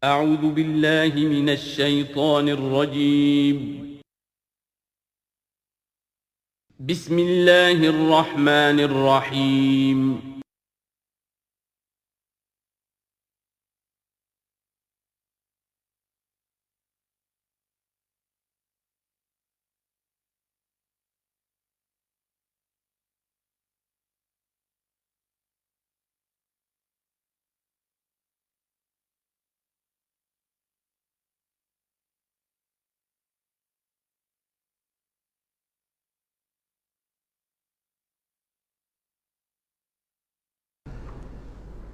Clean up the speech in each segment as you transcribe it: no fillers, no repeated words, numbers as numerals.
اعوذ باللہ من الشیطان الرجیم بسم اللہ الرحمن الرحیم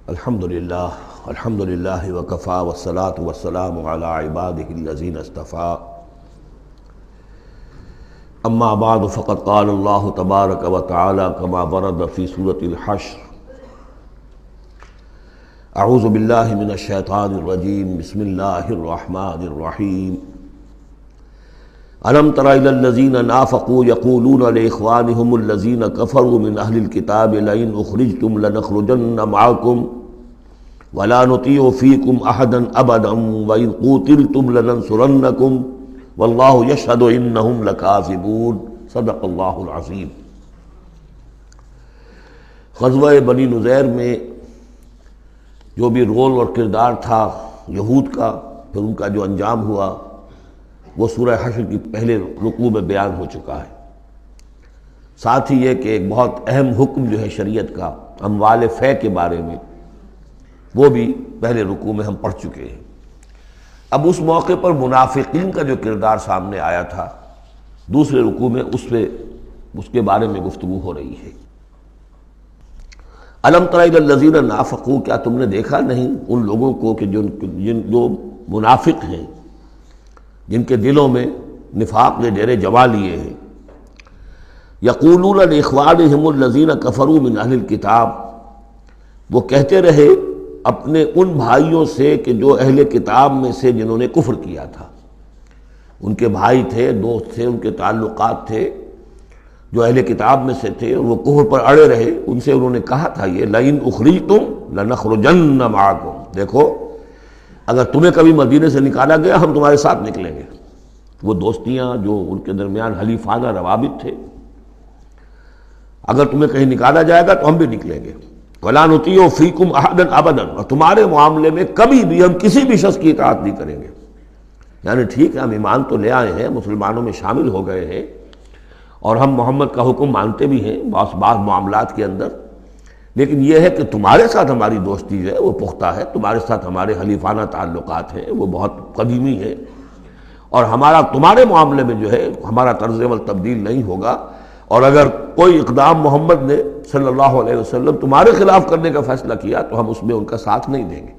الحمدللہ وکفا والصلاة والسلام علی عبادہ الذین اصطفیٰ اما بعد فقد قال اللہ تبارک وتعالی کما ورد فی سورۃ الحشر اعوذ باللہ من الشیطان الرجیم بسم اللہ الرحمن الرحیم الم تر الی الذین نافقوا یقولون لاخوانهم الذین کفروا من اہل الکتاب لئن اخرجتم لنخرجن معکم ولا نطیع فیکم احدا ابدا وان قوتلتم لننصرنکم واللہ یشہد انہم لکاذبون صدق اللہ العظیم۔ غزوہ بنی نذیر میں جو بھی رول اور کردار تھا یہود کا، پھر ان کا جو انجام ہوا وہ سورہ حشر کی پہلے رکوع میں بیان ہو چکا ہے۔ ساتھ ہی یہ کہ ایک بہت اہم حکم جو ہے شریعت کا اموال فے کے بارے میں، وہ بھی پہلے رکوع میں ہم پڑھ چکے ہیں۔ اب اس موقع پر منافقین کا جو کردار سامنے آیا تھا دوسرے رکوع میں اس کے بارے میں گفتگو ہو رہی ہے۔ الم تر الی الذین نافقوا، کیا تم نے دیکھا نہیں ان لوگوں کو کہ جو منافق ہیں، جن کے دلوں میں نفاق نے ڈیرے جما لیے ہیں۔ یقولون لاخوانہم الذین کفروا من اہل الکتاب، وہ کہتے رہے اپنے ان بھائیوں سے کہ جو اہل کتاب میں سے جنہوں نے کفر کیا تھا، ان کے بھائی تھے، دوست تھے، ان کے تعلقات تھے جو اہل کتاب میں سے تھے، اور وہ کفر پر اڑے رہے، ان سے انہوں نے کہا تھا یہ لئن اخرجتم لنخرجن معکم، دیکھو اگر تمہیں کبھی مدینے سے نکالا گیا ہم تمہارے ساتھ نکلیں گے۔ وہ دوستیاں جو ان کے درمیان حلیفانہ روابط تھے، اگر تمہیں کہیں نکالا جائے گا تو ہم بھی نکلیں گے۔ وَلَا نُطِيعُ فِيكُمْ أَحَدًا أَبَدًا، اور تمہارے معاملے میں کبھی بھی ہم کسی بھی شخص کی اطاعت نہیں کریں گے۔ یعنی ٹھیک ہے ہم ایمان تو لے آئے ہیں، مسلمانوں میں شامل ہو گئے ہیں، اور ہم محمد کا حکم مانتے بھی ہیں بعض معاملات کے اندر، لیکن یہ ہے کہ تمہارے ساتھ ہماری دوستی جو ہے وہ پختہ ہے، تمہارے ساتھ ہمارے حلیفانہ تعلقات ہیں وہ بہت قدیمی ہیں، اور ہمارا تمہارے معاملے میں جو ہے ہمارا طرز عمل تبدیل نہیں ہوگا، اور اگر کوئی اقدام محمد نے صلی اللہ علیہ وسلم تمہارے خلاف کرنے کا فیصلہ کیا تو ہم اس میں ان کا ساتھ نہیں دیں گے۔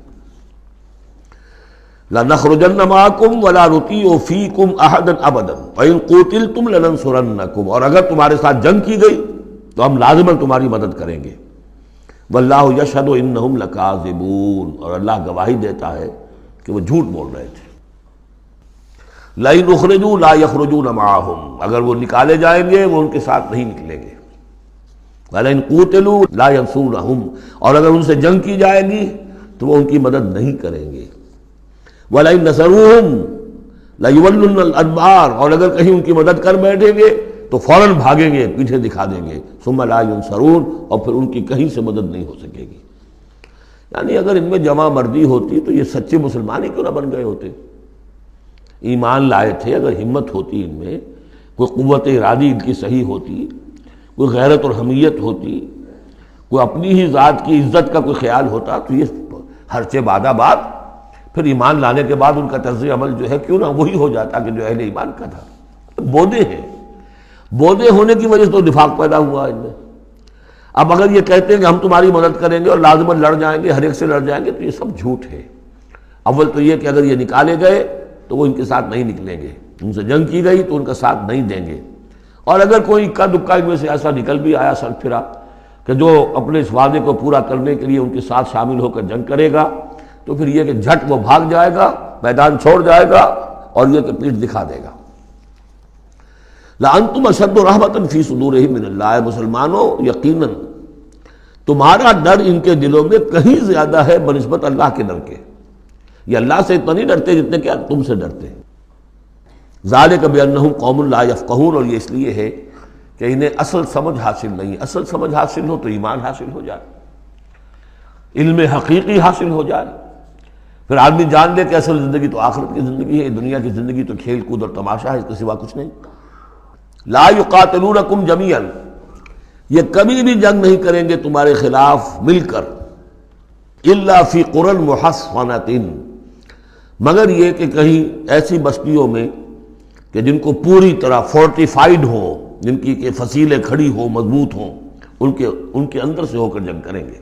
لَنَخْرُجَنَّ مَعَكُمْ وَلَا نُطِيعُ فِيكُمْ أَحَدًا أَبَدًا وَإِن قُوتِلْتُمْ لَنَنصُرَنَّكُمْ، اور اگر تمہارے ساتھ جنگ کی گئی تو ہم لازماً تمہاری مدد کریں گے۔ واللہ یشہد انہم لکاذبون، اور اللہ گواہی دیتا ہے کہ وہ جھوٹ بول رہے تھے۔ لئن اخرجوا لا یخرجون معہم، اگر وہ نکالے جائیں گے وہ ان کے ساتھ نہیں نکلیں گے۔ ولئن قوتلوا لا ینصرونہم، اور اگر ان سے جنگ کی جائے گی تو وہ ان کی مدد نہیں کریں گے۔ ولئن نصروہم لیولن الادبار، اور اگر کہیں ان کی مدد کر بیٹھیں گے تو فوراً بھاگیں گے، پیچھے دکھا دیں گے۔ ثم لا ینصرون، اور پھر ان کی کہیں سے مدد نہیں ہو سکے گی۔ یعنی اگر ان میں جمع مردی ہوتی تو یہ سچے مسلمان ہی کیوں نہ بن گئے ہوتے؟ ایمان لائے تھے، اگر ہمت ہوتی ان میں، کوئی قوت ارادی ان کی صحیح ہوتی، کوئی غیرت اور حمیت ہوتی، کوئی اپنی ہی ذات کی عزت کا کوئی خیال ہوتا، تو یہ ہرچے بادہ باد پھر ایمان لانے کے بعد ان کا طرز عمل جو ہے کیوں نہ وہی ہو جاتا کہ جو اہل ایمان کا تھا۔ بودے ہیں، بودے ہونے کی وجہ سے تو نفاق پیدا ہوا ان میں۔ اب اگر یہ کہتے ہیں کہ ہم تمہاری مدد کریں گے اور لازماً لڑ جائیں گے، ہر ایک سے لڑ جائیں گے، تو یہ سب جھوٹ ہے۔ اول تو یہ کہ اگر یہ نکالے گئے تو وہ ان کے ساتھ نہیں نکلیں گے، ان سے جنگ کی گئی تو ان کا ساتھ نہیں دیں گے، اور اگر کوئی اکا دکا ان میں سے ایسا نکل بھی آیا سر پھرا کہ جو اپنے اس وعدے کو پورا کرنے کے لیے ان کے ساتھ شامل ہو کر جنگ کرے گا، تو پھر یہ کہ جھٹ وہ بھاگ جائے گا، میدان چھوڑ جائے گا، اور یہ کہ پیٹھ دکھا دے گا۔ لَأَنْتُمْ أَشَدُّ رَهْبَةً فِي صُدُورِهِمْ مِنَ اللَّهِ، مسلمانوں یقیناً تمہارا ڈر ان کے دلوں میں کہیں زیادہ ہے بنسبت اللہ کے ڈر کے۔ یہ اللہ سے اتنا نہیں ڈرتے جتنے کہ تم سے ڈرتے ہیں۔ ذالک بانہم قوم لا یفقہون، اور یہ اس لیے ہے کہ انہیں اصل سمجھ حاصل نہیں۔ اصل سمجھ حاصل ہو تو ایمان حاصل ہو جائے، علم حقیقی حاصل ہو جائے، پھر آدمی جان لے کہ اصل زندگی تو آخرت کی زندگی ہے، دنیا کی زندگی تو کھیل کود اور تماشا ہے، اس کے سوا کچھ نہیں۔ لا یقاتلونکم جمیعا، یہ کبھی بھی جنگ نہیں کریں گے تمہارے خلاف مل کر، الا فی قری محصنۃ، مگر یہ کہ کہیں ایسی بستیوں میں کہ جن کو پوری طرح فورٹیفائیڈ ہوں، جن کی کہ فصیلیں کھڑی ہوں، مضبوط ہوں، ان کے اندر سے ہو کر جنگ کریں گے،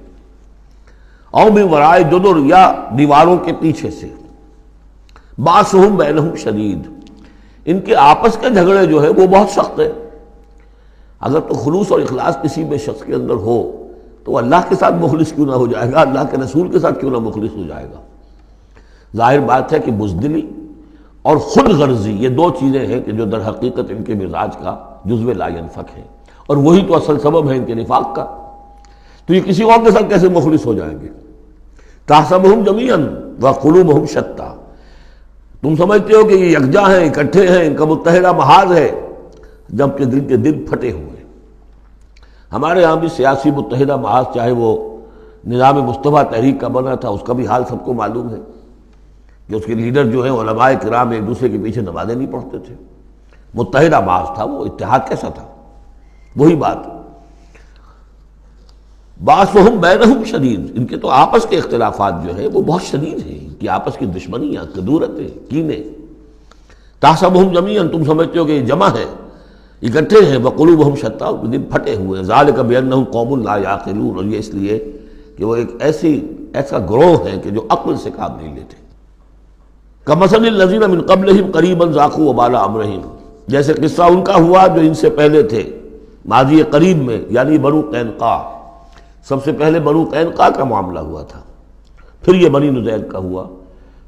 او من ورائے جدر، یا دیواروں کے پیچھے سے، باسہم بینہم شدید، ان کے آپس کے جھگڑے جو ہے وہ بہت سخت ہے۔ اگر تو خلوص اور اخلاص کسی میں شخص کے اندر ہو تو اللہ کے ساتھ مخلص کیوں نہ ہو جائے گا، اللہ کے رسول کے ساتھ کیوں نہ مخلص ہو جائے گا۔ ظاہر بات ہے کہ بزدلی اور خود غرضی، یہ دو چیزیں ہیں کہ جو در حقیقت ان کے مزاج کا جزو لا ینفک ہے، اور وہی تو اصل سبب ہے ان کے نفاق کا۔ تو یہ کسی اور کے ساتھ کیسے مخلص ہو جائیں گے؟ تحسبہم جمیعا وقلوبہم شتیٰ، تم سمجھتے ہو کہ یہ یکجا ہیں، اکٹھے ہیں، ان کا متحدہ محاذ ہے، جبکہ دل کے دل پھٹے ہوئے۔ ہمارے ہاں بھی سیاسی متحدہ محاذ، چاہے وہ نظام مصطفیٰ تحریک کا بنا تھا، اس کا بھی حال سب کو معلوم ہے کہ اس کے لیڈر جو ہیں علماء کرام ایک دوسرے کے پیچھے نمازیں نہیں پڑھتے تھے۔ متحدہ محاذ تھا وہ، اتحاد کیسا تھا؟ وہی بات، باسہم بینہم شدید، ان کے تو آپس کے اختلافات جو ہیں وہ بہت شدید ہیں، ان کی آپس کی دشمنیاں، کدورتیں، کینے۔ تحسبہم جمیعا، تم سمجھتے ہو کہ یہ جمع ہے، اکٹھے ہیں، وقلوبہم شتیٰ، دل پھٹے ہوئے۔ ذالک بانہم قوم لا یعقلون، اور یہ اس لیے کہ وہ ایک ایسا گروہ ہے کہ جو عقل سے کام نہیں لیتے۔ کمثل الذین من قبلہم قریبا ذاقوا وبال امرہم، جیسے قصہ ان کا ہوا جو ان سے پہلے تھے ماضی قریب میں، یعنی بنو قینقاع۔ سب سے پہلے بنو قینقاع کا معاملہ ہوا تھا، پھر یہ بنی نضیر کا ہوا،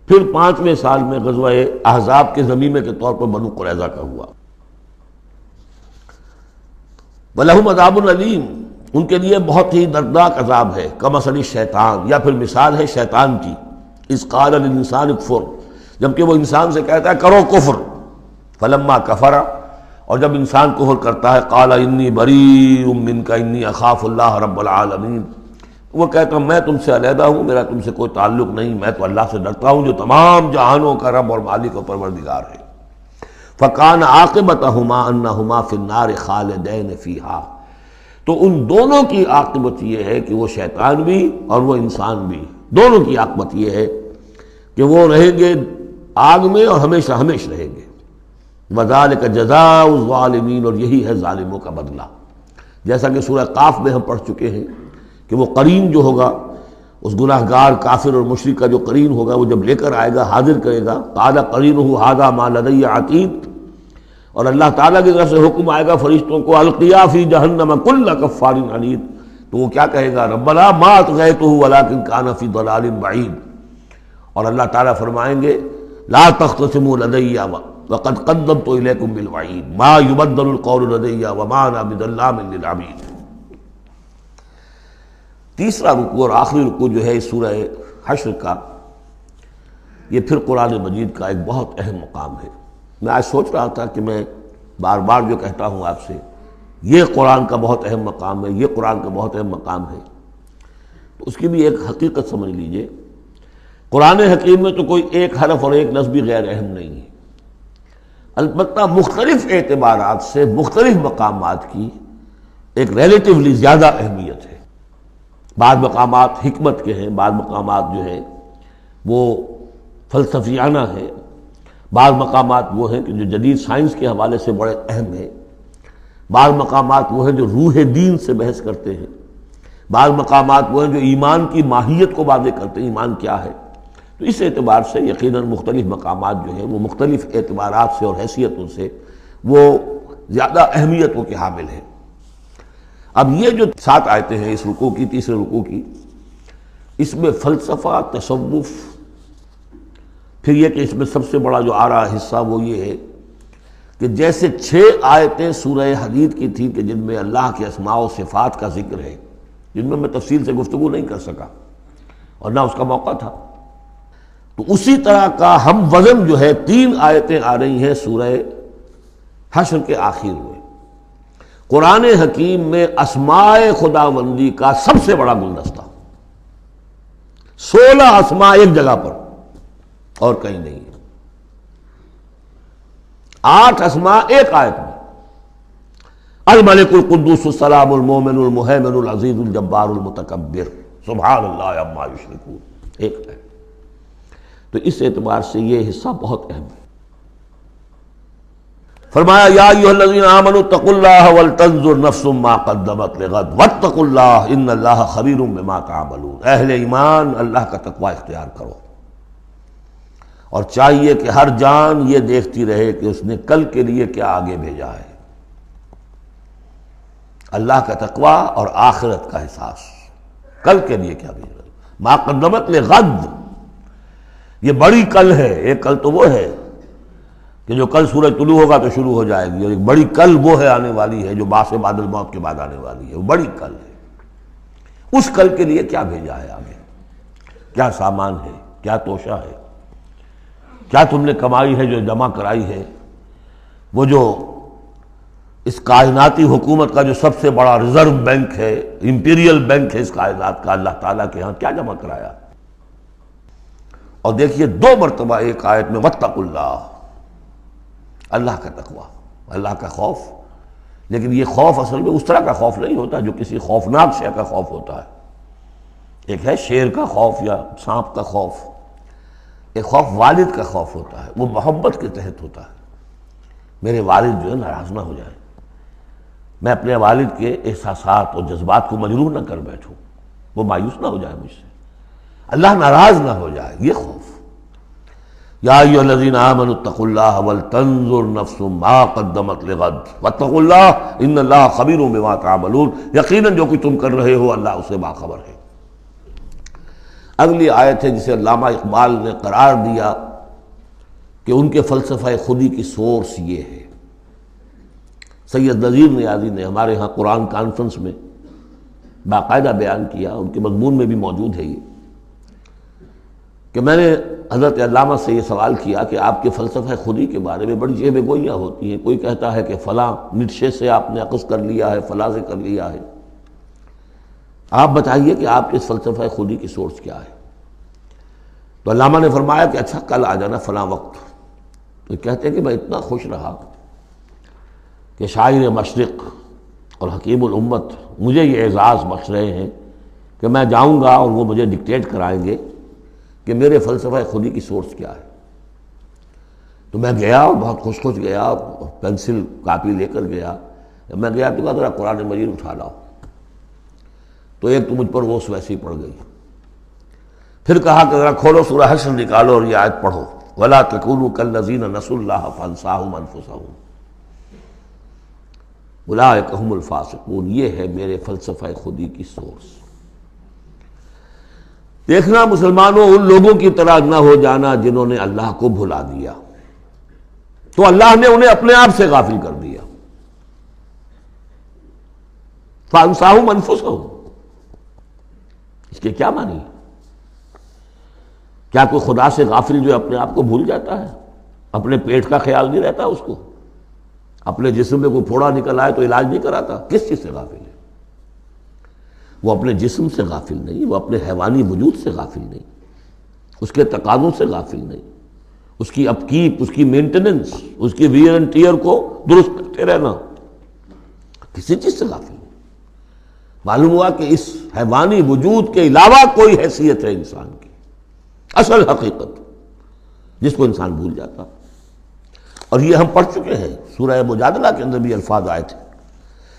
پھر 5ویں سال میں غزوہ احزاب کے ضمیمے کے طور پر بنو قریظہ کا ہوا۔ وَلَهُمْ عَذَابٌ عَلِيمٌ، ان کے لیے بہت ہی دردناک عذاب ہے۔ کمثل الشیطان، یا پھر مثال ہے شیطان کی، اذ قال للانسان اکفر، جبکہ وہ انسان سے کہتا ہے کرو کفر، فلما کفر، اور جب انسان کفر کرتا ہے، قال انی بریء منک انی اخاف اللہ رب العالمین، وہ کہتا ہوں میں تم سے علیحدہ ہوں، میرا تم سے کوئی تعلق نہیں، میں تو اللہ سے ڈرتا ہوں جو تمام جہانوں کا رب اور مالک اور پروردگار ہے۔ فکان عاقبتہما انہما فی النار خالدین فیہا، تو ان دونوں کی عاقبت یہ ہے کہ وہ شیطان بھی اور وہ انسان بھی، دونوں کی عاقبت یہ ہے کہ وہ رہیں گے آگ میں اور ہمیشہ ہمیشہ رہیں گے۔ وذالک جزاء الظالمین، اور یہی ہے ظالموں کا بدلہ، جیسا کہ سورہ قاف میں ہم پڑھ چکے ہیں کہ وہ قرین جو ہوگا، اس گناہگار کافر اور مشرک کا جو قرین ہوگا، وہ جب لے کر آئے گا، حاضر کرے گا، قال قرینہ ھذا ما لدی عتید، اور اللہ تعالیٰ کی طرف سے حکم آئے گا فرشتوں کو، القیا فی جہنم کل کفار عنید، تو وہ کیا کہے گا، ربنا ما اطغیتہ ولکن کان فی ضلال بعید، اور اللہ تعالیٰ فرمائیں گے لا تختصموا لدی وقد قدمت الیکم بالوعید ما یبدل القول لدی وما انا بظلام للعبید۔ تیسرا رکوع اور آخری رکوع جو ہے اس سورہ حشر کا، یہ پھر قرآن مجید کا ایک بہت اہم مقام ہے۔ میں آج سوچ رہا تھا کہ میں بار بار جو کہتا ہوں آپ سے، یہ قرآن کا بہت اہم مقام ہے، یہ قرآن کا بہت اہم مقام ہے، تو اس کی بھی ایک حقیقت سمجھ لیجئے۔ قرآن حکیم میں تو کوئی ایک حرف اور ایک لفظ بھی غیر اہم نہیں ہے، البتہ مختلف اعتبارات سے مختلف مقامات کی ایک ریلیٹیولی زیادہ اہمیت ہے۔ بعض مقامات حکمت کے ہیں، بعض مقامات جو ہیں وہ فلسفیانہ ہیں، بعض مقامات وہ ہیں کہ جو جدید سائنس کے حوالے سے بڑے اہم ہیں، بعض مقامات وہ ہیں جو روح دین سے بحث کرتے ہیں، بعض مقامات وہ ہیں جو ایمان کی ماہیت کو واضح کرتے ہیں، ایمان کیا ہے۔ تو اس اعتبار سے یقیناً مختلف مقامات جو ہیں وہ مختلف اعتبارات سے اور حیثیتوں سے وہ زیادہ اہمیتوں کے حامل ہیں۔ اب یہ جو 7 آیتیں ہیں اس رکوع کی، تیسرے رکوع کی، اس میں فلسفہ، تصوف، پھر یہ کہ اس میں سب سے بڑا جو آ رہا حصہ وہ یہ ہے کہ جیسے 6 آیتیں سورہ حدید کی تھیں کہ جن میں اللہ کے اسماء و صفات کا ذکر ہے، جن میں تفصیل سے گفتگو نہیں کر سکا اور نہ اس کا موقع تھا، تو اسی طرح کا ہم وزن جو ہے 3 آیتیں آ رہی ہیں سورہ حشر کے آخر میں۔ قرآن حکیم میں اسماء خداوندی کا سب سے بڑا گلدستہ، 16 اسماء ایک جگہ پر اور کہیں نہیں، 8 اسماء ایک آیت میں، الملک القدوس السلام المومن المہیمن العزیز الجبار المتکبر سبحان اللہ عما یشرکون، ایک ہے۔ تو اس اعتبار سے یہ حصہ بہت اہم ہے۔ فرمایا یا ایھا الذین آمنوا اتقوا اللہ ولتنظر نفس ما قدمت لغد واتقوا اللہ ان اللہ خبیر بما تعملون، اہل ایمان اللہ کا تقوی اختیار کرو، اور چاہیے کہ ہر جان یہ دیکھتی رہے کہ اس نے کل کے لیے کیا آگے بھیجا ہے۔ اللہ کا تقوی اور آخرت کا احساس، کل کے لیے کیا بھیجا، ما قدمت لغد، یہ بڑی کل ہے۔ ایک کل تو وہ ہے کہ جو کل سورج طلوع ہوگا تو شروع ہو جائے گی، اور ایک بڑی کل وہ ہے آنے والی ہے جو بعث بعد الموت کے بعد آنے والی ہے، وہ بڑی کل ہے۔ اس کل کے لیے کیا بھیجا ہے آگے، کیا سامان ہے، کیا توشہ ہے، کیا تم نے کمائی ہے جو جمع کرائی ہے، وہ جو اس کائناتی حکومت کا جو سب سے بڑا ریزرو بینک ہے، امپیریل بینک ہے اس کائنات کا، اللہ تعالیٰ کے ہاں کیا جمع کرایا۔ اور دیکھیے 2 مرتبہ ایک آیت میں واتقوا اللہ، اللہ کا تقوی، اللہ کا خوف۔ لیکن یہ خوف اصل میں اس طرح کا خوف نہیں ہوتا جو کسی خوفناک شے کا خوف ہوتا ہے۔ ایک ہے شیر کا خوف یا سانپ کا خوف، ایک خوف والد کا خوف ہوتا ہے، وہ محبت کے تحت ہوتا ہے۔ میرے والد جو ہے ناراض نہ ہو جائیں، میں اپنے والد کے احساسات اور جذبات کو مجروح نہ کر بیٹھوں، وہ مایوس نہ ہو جائے مجھ سے، اللہ ناراض نہ ہو جائے، یہ خوف۔ یا ایھا الذین آمنوا اتقوا اللہ ولتنظر نفس ما قدمت لغد واتقوا اللہ ان اللہ خبیر بما تعملون، یقیناً جو کچھ تم کر رہے ہو اللہ اسے باخبر ہے۔ اگلی آیت ہے جسے علامہ اقبال نے قرار دیا کہ ان کے فلسفہ خودی کی سورس یہ ہے۔ سید نذیر نیازی نے ہمارے ہاں قرآن کانفرنس میں باقاعدہ بیان کیا، ان کے مضمون میں بھی موجود ہے یہ، کہ میں نے حضرت علامہ سے یہ سوال کیا کہ آپ کے فلسفہ خودی کے بارے میں بڑی جیب گوئیاں ہوتی ہیں، کوئی کہتا ہے کہ فلاں نیٹشے سے آپ نے اخذ کر لیا ہے، فلاں سے کر لیا ہے، آپ بتائیے کہ آپ کے فلسفہ خودی کی سورس کیا ہے۔ تو علامہ نے فرمایا کہ اچھا کل آ جانا فلاں وقت۔ تو کہتے ہیں کہ میں اتنا خوش رہا کہ شاعر مشرق اور حکیم الامت مجھے یہ اعزاز بخش رہے ہیں کہ میں جاؤں گا اور وہ مجھے ڈکٹیٹ کرائیں گے کہ میرے فلسفہ خودی کی سورس کیا ہے۔ تو میں گیا اور بہت خوش خوش گیا، پینسل کاپی لے کر گیا۔ میں گیا تو کہا ذرا قرآن مجید اٹھا لاؤ، تو ایک تو مجھ پر وہ ویسی پڑ گئی۔ پھر کہا کہ ذرا کھولو سورہ حشر نکالو اور یہ آیت پڑھو، وَلَا تَكُونُوا كَالَّذِينَ نَسُوا اللَّهَ فَأَنسَاهُمْ أَنفُسَهُمْ أُولَٰئِكَ هُمُ الْفَاسِقُونَ۔ یہ ہے میرے فلسفہ خودی کی سورس۔ دیکھنا مسلمانوں، ان لوگوں کی طرح نہ ہو جانا جنہوں نے اللہ کو بھلا دیا، تو اللہ نے انہیں اپنے آپ سے غافل کر دیا۔ فَأَنسَاهُمْ أَنفُسَهُمْ، اس کے کیا معنی؟ کیا کوئی خدا سے غافل جو اپنے آپ کو بھول جاتا ہے؟ اپنے پیٹ کا خیال نہیں رہتا اس کو؟ اپنے جسم میں کوئی پھوڑا نکل آئے تو علاج نہیں کراتا؟ کس چیز سے غافل ہے؟ وہ اپنے جسم سے غافل نہیں، وہ اپنے حیوانی وجود سے غافل نہیں، اس کے تقاضوں سے غافل نہیں، اس کی اپ کیپ، اس کی مینٹیننس، اس کی ویئر اینڈ ٹیئر کو درست کرتے رہنا، کسی چیز سے غافل نہیں۔ معلوم ہوا کہ اس حیوانی وجود کے علاوہ کوئی حیثیت ہے انسان کی، اصل حقیقت جس کو انسان بھول جاتا۔ اور یہ ہم پڑھ چکے ہیں، سورہ مجادلہ کے اندر بھی الفاظ آئے تھے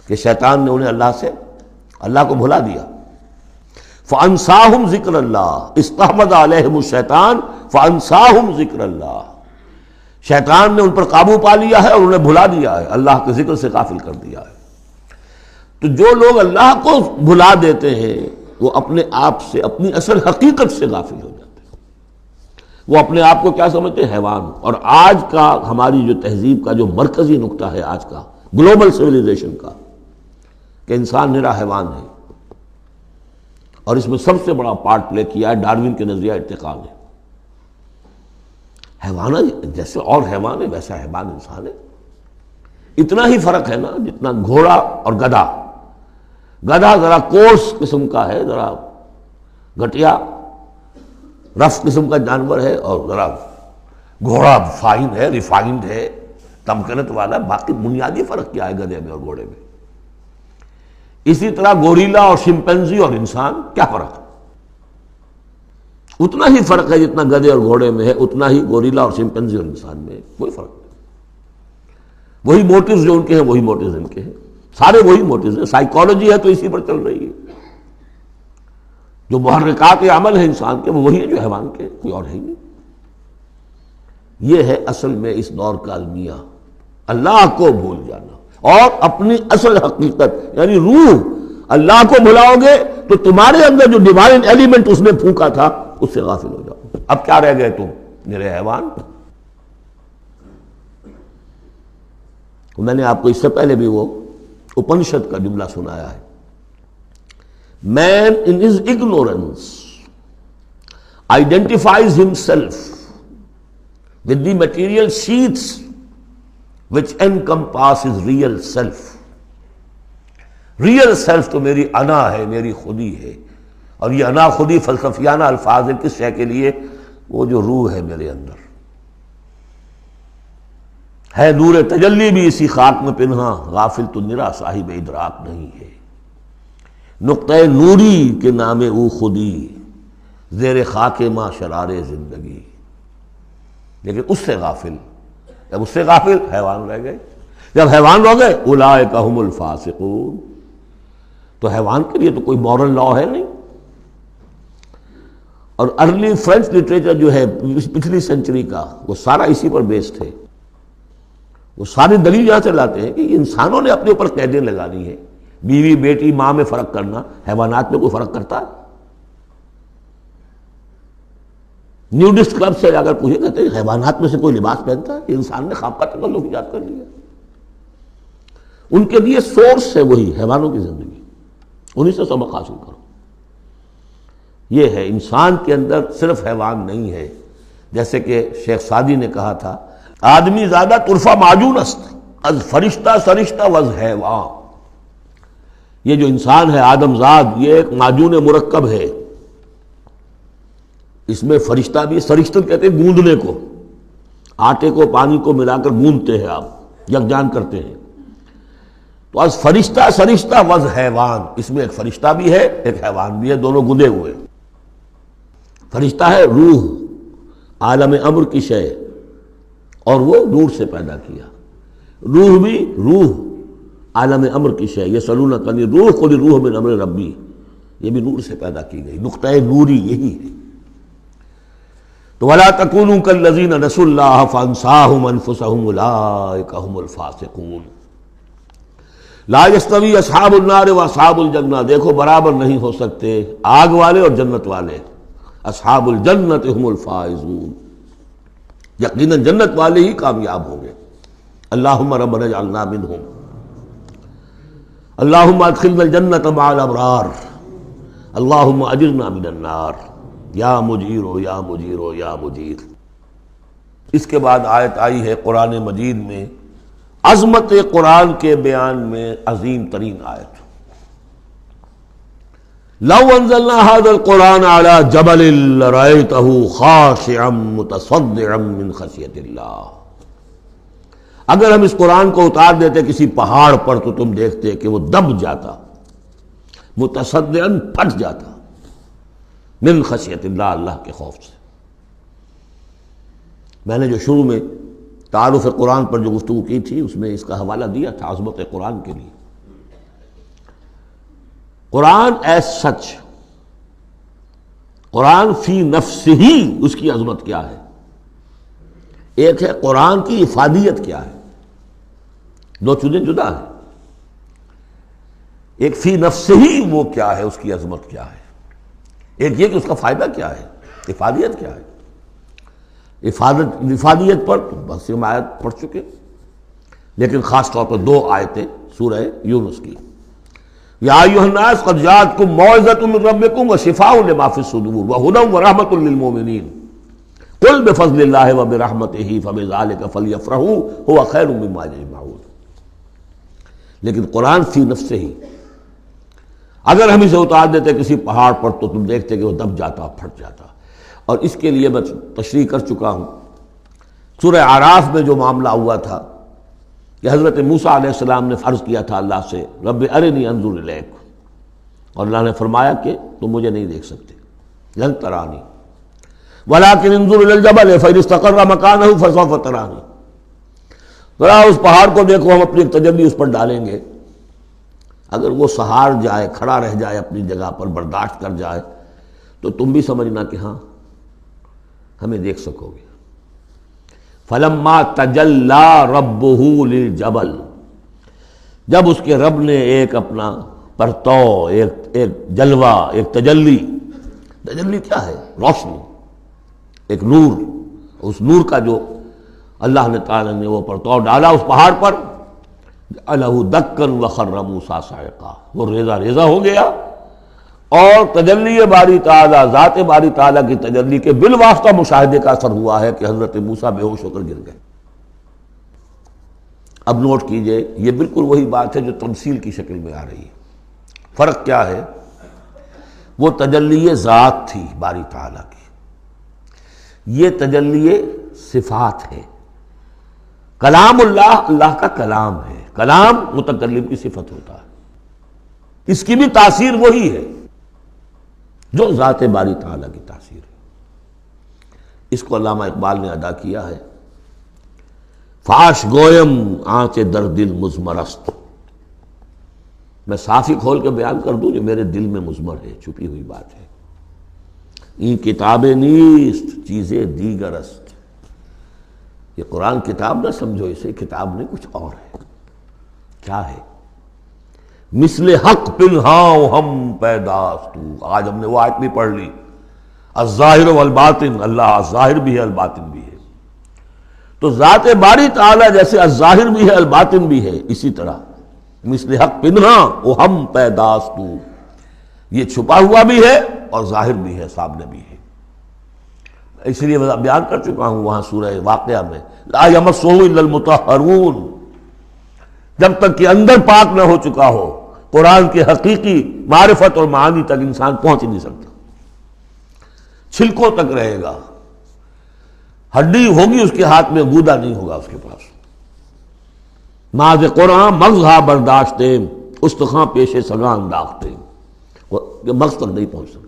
کہ شیطان نے انہیں اللہ کو بھلا دیا۔ فَأَنسَاهُمْ ذِكْرَ اللَّهِ اسْتَحْوَذَ عَلَيْهِمُ الشَّيْطَانُ فَأَنسَاهُمْ ذِكْرَ اللَّهِ، شیطان نے ان پر قابو پا لیا ہے اور انہیں بھلا دیا ہے، اللہ کے ذکر سے غافل کر دیا ہے۔ تو جو لوگ اللہ کو بھلا دیتے ہیں وہ اپنے آپ سے، اپنی اصل حقیقت سے غافل ہو جاتے ہیں۔ وہ اپنے آپ کو کیا سمجھتے ہیں؟ حیوان۔ اور آج کا ہماری جو تہذیب کا جو مرکزی نقطہ ہے، آج کا گلوبل سویلائزیشن کا، کہ انسان نرا حیوان ہے، اور اس میں سب سے بڑا پارٹ پلے کیا ہے ڈاروین کے نظریہ ارتقاء نے۔ حیوانات جیسے اور حیوان ہے ویسا حیوان انسان ہے. اتنا ہی فرق ہے نا جتنا گھوڑا اور گدھا. گدھا ذرا کورس قسم کا ہے، ذرا گھٹیا رف قسم کا جانور ہے، اور ذرا گھوڑا فائن ہے، ریفائنڈ ہے، تمکنت والا. باقی بنیادی فرق کیا ہے گدھے میں اور گھوڑے میں؟ اسی طرح گوریلا اور شمپینزی اور انسان، کیا فرق ہے؟ اتنا ہی فرق ہے جتنا گدھے اور گھوڑے میں ہے، اتنا ہی گوریلا اور شمپینزی اور انسان میں ہے. کوئی فرق نہیں. وہی موٹیوز جو ان کے ہیں وہی موٹیوز ان کے ہیں، سارے وہی موٹیوز ہیں. سائیکالوجی ہے تو اسی پر چل رہی ہے. جو محرکات عمل ہے انسان کے وہ وہی ہے جو حیوان کے، کوئی اور ہے ہی نہیں. یہ ہے اصل میں اس دور کا المیہ، اللہ کو بھول جانا اور اپنی اصل حقیقت یعنی روح. اللہ کو بھلاؤ گے تو تمہارے اندر جو ڈیوائن ایلیمنٹ اس نے پھونکا تھا اس سے غافل ہو جاؤ. اب کیا رہ گئے تم میرے حیوان؟ میں نے آپ کو اس سے پہلے بھی وہ اپنشد کا جملہ سنایا ہے. Man in his ignorance identifies himself with the material sheaths which encompass his real self. Real self تو میری انا ہے، میری خودی ہے. اور یہ انا خودی فلسفیانہ الفاظ ہے کس شے کے لیے؟ وہ جو روح ہے میرے اندر ہے، نور تجلی بھی اسی خاک میں پنہاں، غافل تو نرا صاحب ادراک نہیں ہے. نقطۂ نوری کے نام او خودی، زیر خاک ماں شرار زندگی. لیکن اس سے غافل، جب اس سے غافل حیوان رہ گئے. جب حیوان رہ گئے اولئک ھم الفاسقون. تو حیوان کے لیے تو کوئی مورل لا ہے نہیں. اور ارلی فرینچ لٹریچر جو ہے پچھلی سینچری کا وہ سارا اسی پر بیسڈ ہے. وہ ساری دلیل یہاں سے لاتے ہیں کہ انسانوں نے اپنے اوپر قیدیں لگانی ہے. بیوی بیٹی ماں میں فرق کرنا، حیوانات میں کوئی فرق کرتا ہے؟ نیوڈسٹ کلب سے اگر پوچھے کہتے ہیں حیوانات میں سے کوئی لباس پہنتا ہے؟ انسان نے خواب کا تکلف ایجاد کر لیا. ان کے لیے سورس ہے وہی حیوانوں کی زندگی، انہی سے سبق حاصل کرو. یہ ہے انسان کے اندر صرف حیوان نہیں ہے. جیسے کہ شیخ سعدی نے کہا تھا آدمی زیادہ طرفہ معجون است از فرشتہ سرشتہ وز حیوان. یہ جو انسان ہے آدم زاد یہ ایک معجون مرکب ہے. اس میں فرشتہ بھی، سرشتہ کہتے ہیں گوندنے کو، آٹے کو پانی کو ملا کر گوندتے ہیں آپ، یکجان کرتے ہیں. تو از فرشتہ سرشتہ وز حیوان، اس میں ایک فرشتہ بھی ہے ایک حیوان بھی ہے، دونوں گندے ہوئے. فرشتہ ہے روح، عالم امر کی شے، اور وہ نور سے پیدا کیا. روح بھی روح عالم امر کی شے، یہ سلونک انی روح قل روح من امر ربی، یہ بھی نور سے پیدا کی گئی. نقطۂ نوری یہی ہے. تو ولا تکونوا کالذین نسوا اللہ فانساہم انفسہم اولئک ھم الفاسقون. لا یستوی اصحاب النار واصحاب الجنہ، دیکھو برابر نہیں ہو سکتے آگ والے اور جنت والے. اصحاب الجنت ھم الفائزون، یقیناً جنت والے ہی کامیاب ہوں گے. اللہم ربنا اجعلنا منہم، اللہم ادخلنا الجنت مع الابرار، اللہم اجرنا من النار، یا مجیرو یا مجیرو یا مجیر. اس کے بعد آیت آئی ہے قرآن مجید میں عظمت قرآن کے بیان میں عظیم ترین آیت. لو انزلنا هذا القرآن على جبل لرأيته خاشعا متصدعا من خشیۃ اللہ. اگر ہم اس قرآن کو اتار دیتے کسی پہاڑ پر تو تم دیکھتے کہ وہ دب جاتا، متصدعا پھٹ جاتا، من خشیۃ اللہ، اللہ کے خوف سے. میں نے جو شروع میں تعارف قرآن پر جو گفتگو کی تھی اس میں اس کا حوالہ دیا تھا عظمت قرآن کے لیے. قرآن ایز سچ، قرآن فی نفسہ ہی اس کی عظمت کیا ہے. ایک ہے قرآن کی افادیت کیا ہے، دو چیزیں جدا ہیں. ایک فی نفسہ ہی وہ کیا ہے، اس کی عظمت کیا ہے. ایک یہ کہ اس کا فائدہ کیا ہے، افادیت کیا ہے. افادیت پر بس ہم آیت پڑھ چکے، لیکن خاص طور پر دو آیتیں سورہ یونس کی. یا ایھا الناس قد جاءتکم موعظۃ من ربکم وشفاء لما فی الصدور وہدی ورحمۃ للمؤمنین قل بفضل اللہ وبرحمتہ فبذلک فلیفرحوا هو خیر مما یجمعون۔ لیکن قرآن فی نفسہ ہی اگر ہم اسے اتار دیتے کسی پہاڑ پر تو تم دیکھتے کہ وہ دب جاتا، پھٹ جاتا۔ اور اس کے لیے میں تشریح کر چکا ہوں، سورہ اعراف میں جو معاملہ ہوا تھا کہ حضرت موسیٰ علیہ السلام نے عرض کیا تھا اللہ سے رب ارنی انظر الیک، اور اللہ نے فرمایا کہ تم مجھے نہیں دیکھ سکتے، لن ترانی ولکن انظر الی الجبل فإن استقر مکانہ فسوف ترانی، ذرا اس پہاڑ کو دیکھو، ہم اپنی تجلی اس پر ڈالیں گے، اگر وہ سہار جائے، کھڑا رہ جائے اپنی جگہ پر، برداشت کر جائے، تو تم بھی سمجھنا کہ ہاں ہمیں دیکھ سکو گے۔ فلما تجلی ربہ للجبل، جب اس کے رب نے ایک اپنا پرتو، ایک جلوہ، ایک تجلی کیا ہے؟ روشنی، ایک نور، اس نور کا جو اللہ نے تعالیٰ نے وہ پرتو ڈالا اس پہاڑ پر، جعلہ دکا وخر موسیٰ صعقا، وہ ریزہ ریزہ ہو گیا، اور تجلی باری تعالیٰ، ذات باری تعالیٰ کی تجلی کے بالواسطہ مشاہدے کا اثر ہوا ہے کہ حضرت موسیٰ بے ہوش ہو کر گر گئے۔ اب نوٹ کیجئے، یہ بالکل وہی بات ہے جو تمثیل کی شکل میں آ رہی ہے۔ فرق کیا ہے؟ وہ تجلی ذات تھی باری تعالیٰ کی، یہ تجلی صفات ہے۔ کلام اللہ، اللہ کا کلام ہے، کلام متکلم کی صفت ہوتا ہے، اس کی بھی تاثیر وہی ہے جو ذات باری تعالیٰ کی تاثیر ہے۔ اس کو علامہ اقبال نے ادا کیا ہے، فاش گویم آنچ در دل مضمرست، میں صاف ہی کھول کے بیان کر دوں جو میرے دل میں مضمر ہے، چھپی ہوئی بات ہے۔ این کتاب نیست چیزیں دیگر است، یہ قرآن کتاب نہ سمجھو اسے، کتاب نہیں کچھ اور ہے۔ کیا ہے؟ مثل حق پنہاں ہم پیداست، آج ہم نے وہ آیت بھی پڑھ لی، الظاہر والباطن، اللہ الظاہر بھی ہے الباطن بھی ہے، تو ذات باری تعالیٰ جیسے الظاہر بھی ہے الباطن بھی ہے، اسی طرح مثل حق پنہاں ہم پیداست، یہ چھپا ہوا بھی ہے اور ظاہر بھی ہے، سامنے بھی ہے۔ اس لیے میں بیان کر چکا ہوں وہاں سورہ واقعہ میں، لا یمسہ الا المطہرون، جب تک کہ اندر پاک نہ ہو چکا ہو قرآن کے حقیقی معرفت اور معانی تک انسان پہنچ نہیں سکتا، چھلکوں تک رہے گا، ہڈی ہوگی اس کے ہاتھ میں، گودا نہیں ہوگا اس کے پاس۔ ماذ قرآن مغزہ برداشتے، استخاں پیش سگاں انداختے، مغز تک نہیں پہنچ سکتا۔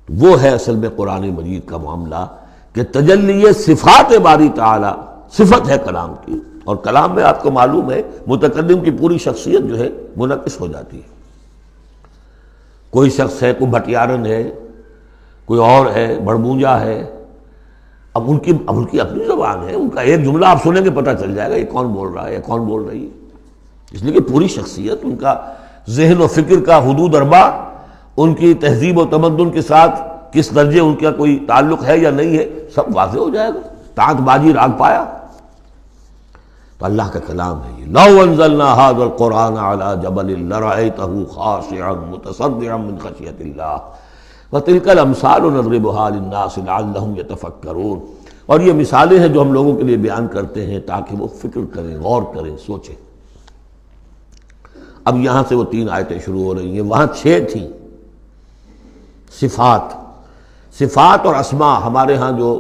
وہ ہے اصل میں قرآن مجید کا معاملہ کہ تجلی صفات باری تعالی، صفت ہے کلام کی، اور کلام میں آپ کو معلوم ہے متکلم کی پوری شخصیت جو ہے منعکس ہو جاتی ہے۔ کوئی شخص ہے، کوئی بھٹیارن ہے، کوئی اور ہے، بڑبونجا ہے، اب ان کی اپنی زبان ہے، ان کا ایک جملہ آپ سنیں گے پتہ چل جائے گا یہ کون بول رہا ہے، یہ کون بول رہی ہے، اس لیے کہ پوری شخصیت، ان کا ذہن و فکر کا حدود اربع، ان کی تہذیب و تمدن کے ساتھ کس درجے ان کا کوئی تعلق ہے یا نہیں ہے، سب واضح ہو جائے گا، تانت بازی راگ پایا۔ تو اللہ کا کلام ہے یہ، لو انزلنا هذا القرآن على جبل لرأيته خاشعا متصدعا من خشیۃ اللہ وتلك الامثال نضربها للناس لعلهم يتفکرون، اور یہ مثالیں ہیں جو ہم لوگوں کے لیے بیان کرتے ہیں تاکہ وہ فکر کریں، غور کریں، سوچیں۔ اب یہاں سے وہ 3 آیتیں شروع ہو رہی ہیں، وہاں 6 تھیں۔ صفات اور اسماء ہمارے ہاں جو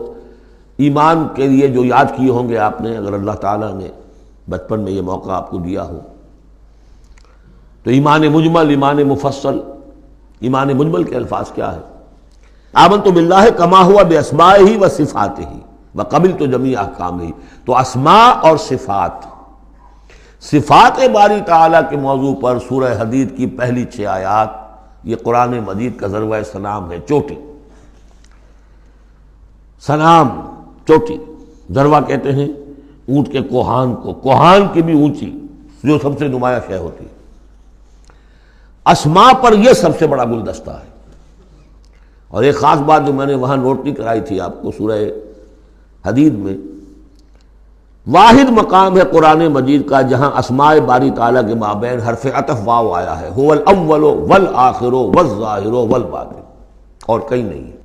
ایمان کے لیے جو یاد کیے ہوں گے آپ نے، اگر اللہ تعالیٰ نے بچپن میں یہ موقع آپ کو دیا ہو، تو ایمان مجمل، ایمان مفصل۔ ایمان مجمل کے الفاظ کیا ہے؟ آمنت باللہ کما ہوا باسمائہ و صفاتہ وقبلت جمیع احکامہ، تو اسماء اور صفات، صفات باری تعالیٰ کے موضوع پر سورہ حدید کی پہلی 6 آیات، یہ قرآن مجید کا ذروہ سلام ہے، چوٹی، سلام، چوٹی، ذروہ کہتے ہیں اونٹ کے کوہان کو، کوہان کی بھی اونچی جو سب سے نمایاں شے ہوتی ہے۔ اسماء پر یہ سب سے بڑا گلدستہ ہے۔ اور ایک خاص بات جو میں نے وہاں نوٹ نہیں کرائی تھی آپ کو، سورہ حدید میں واحد مقام ہے قرآن مجید کا جہاں اسماء باری تعالیٰ کے مابین حرف عطف واو آیا ہے، هو الاول والآخر والظاہر والباطن، اور کہیں نہیں ہے۔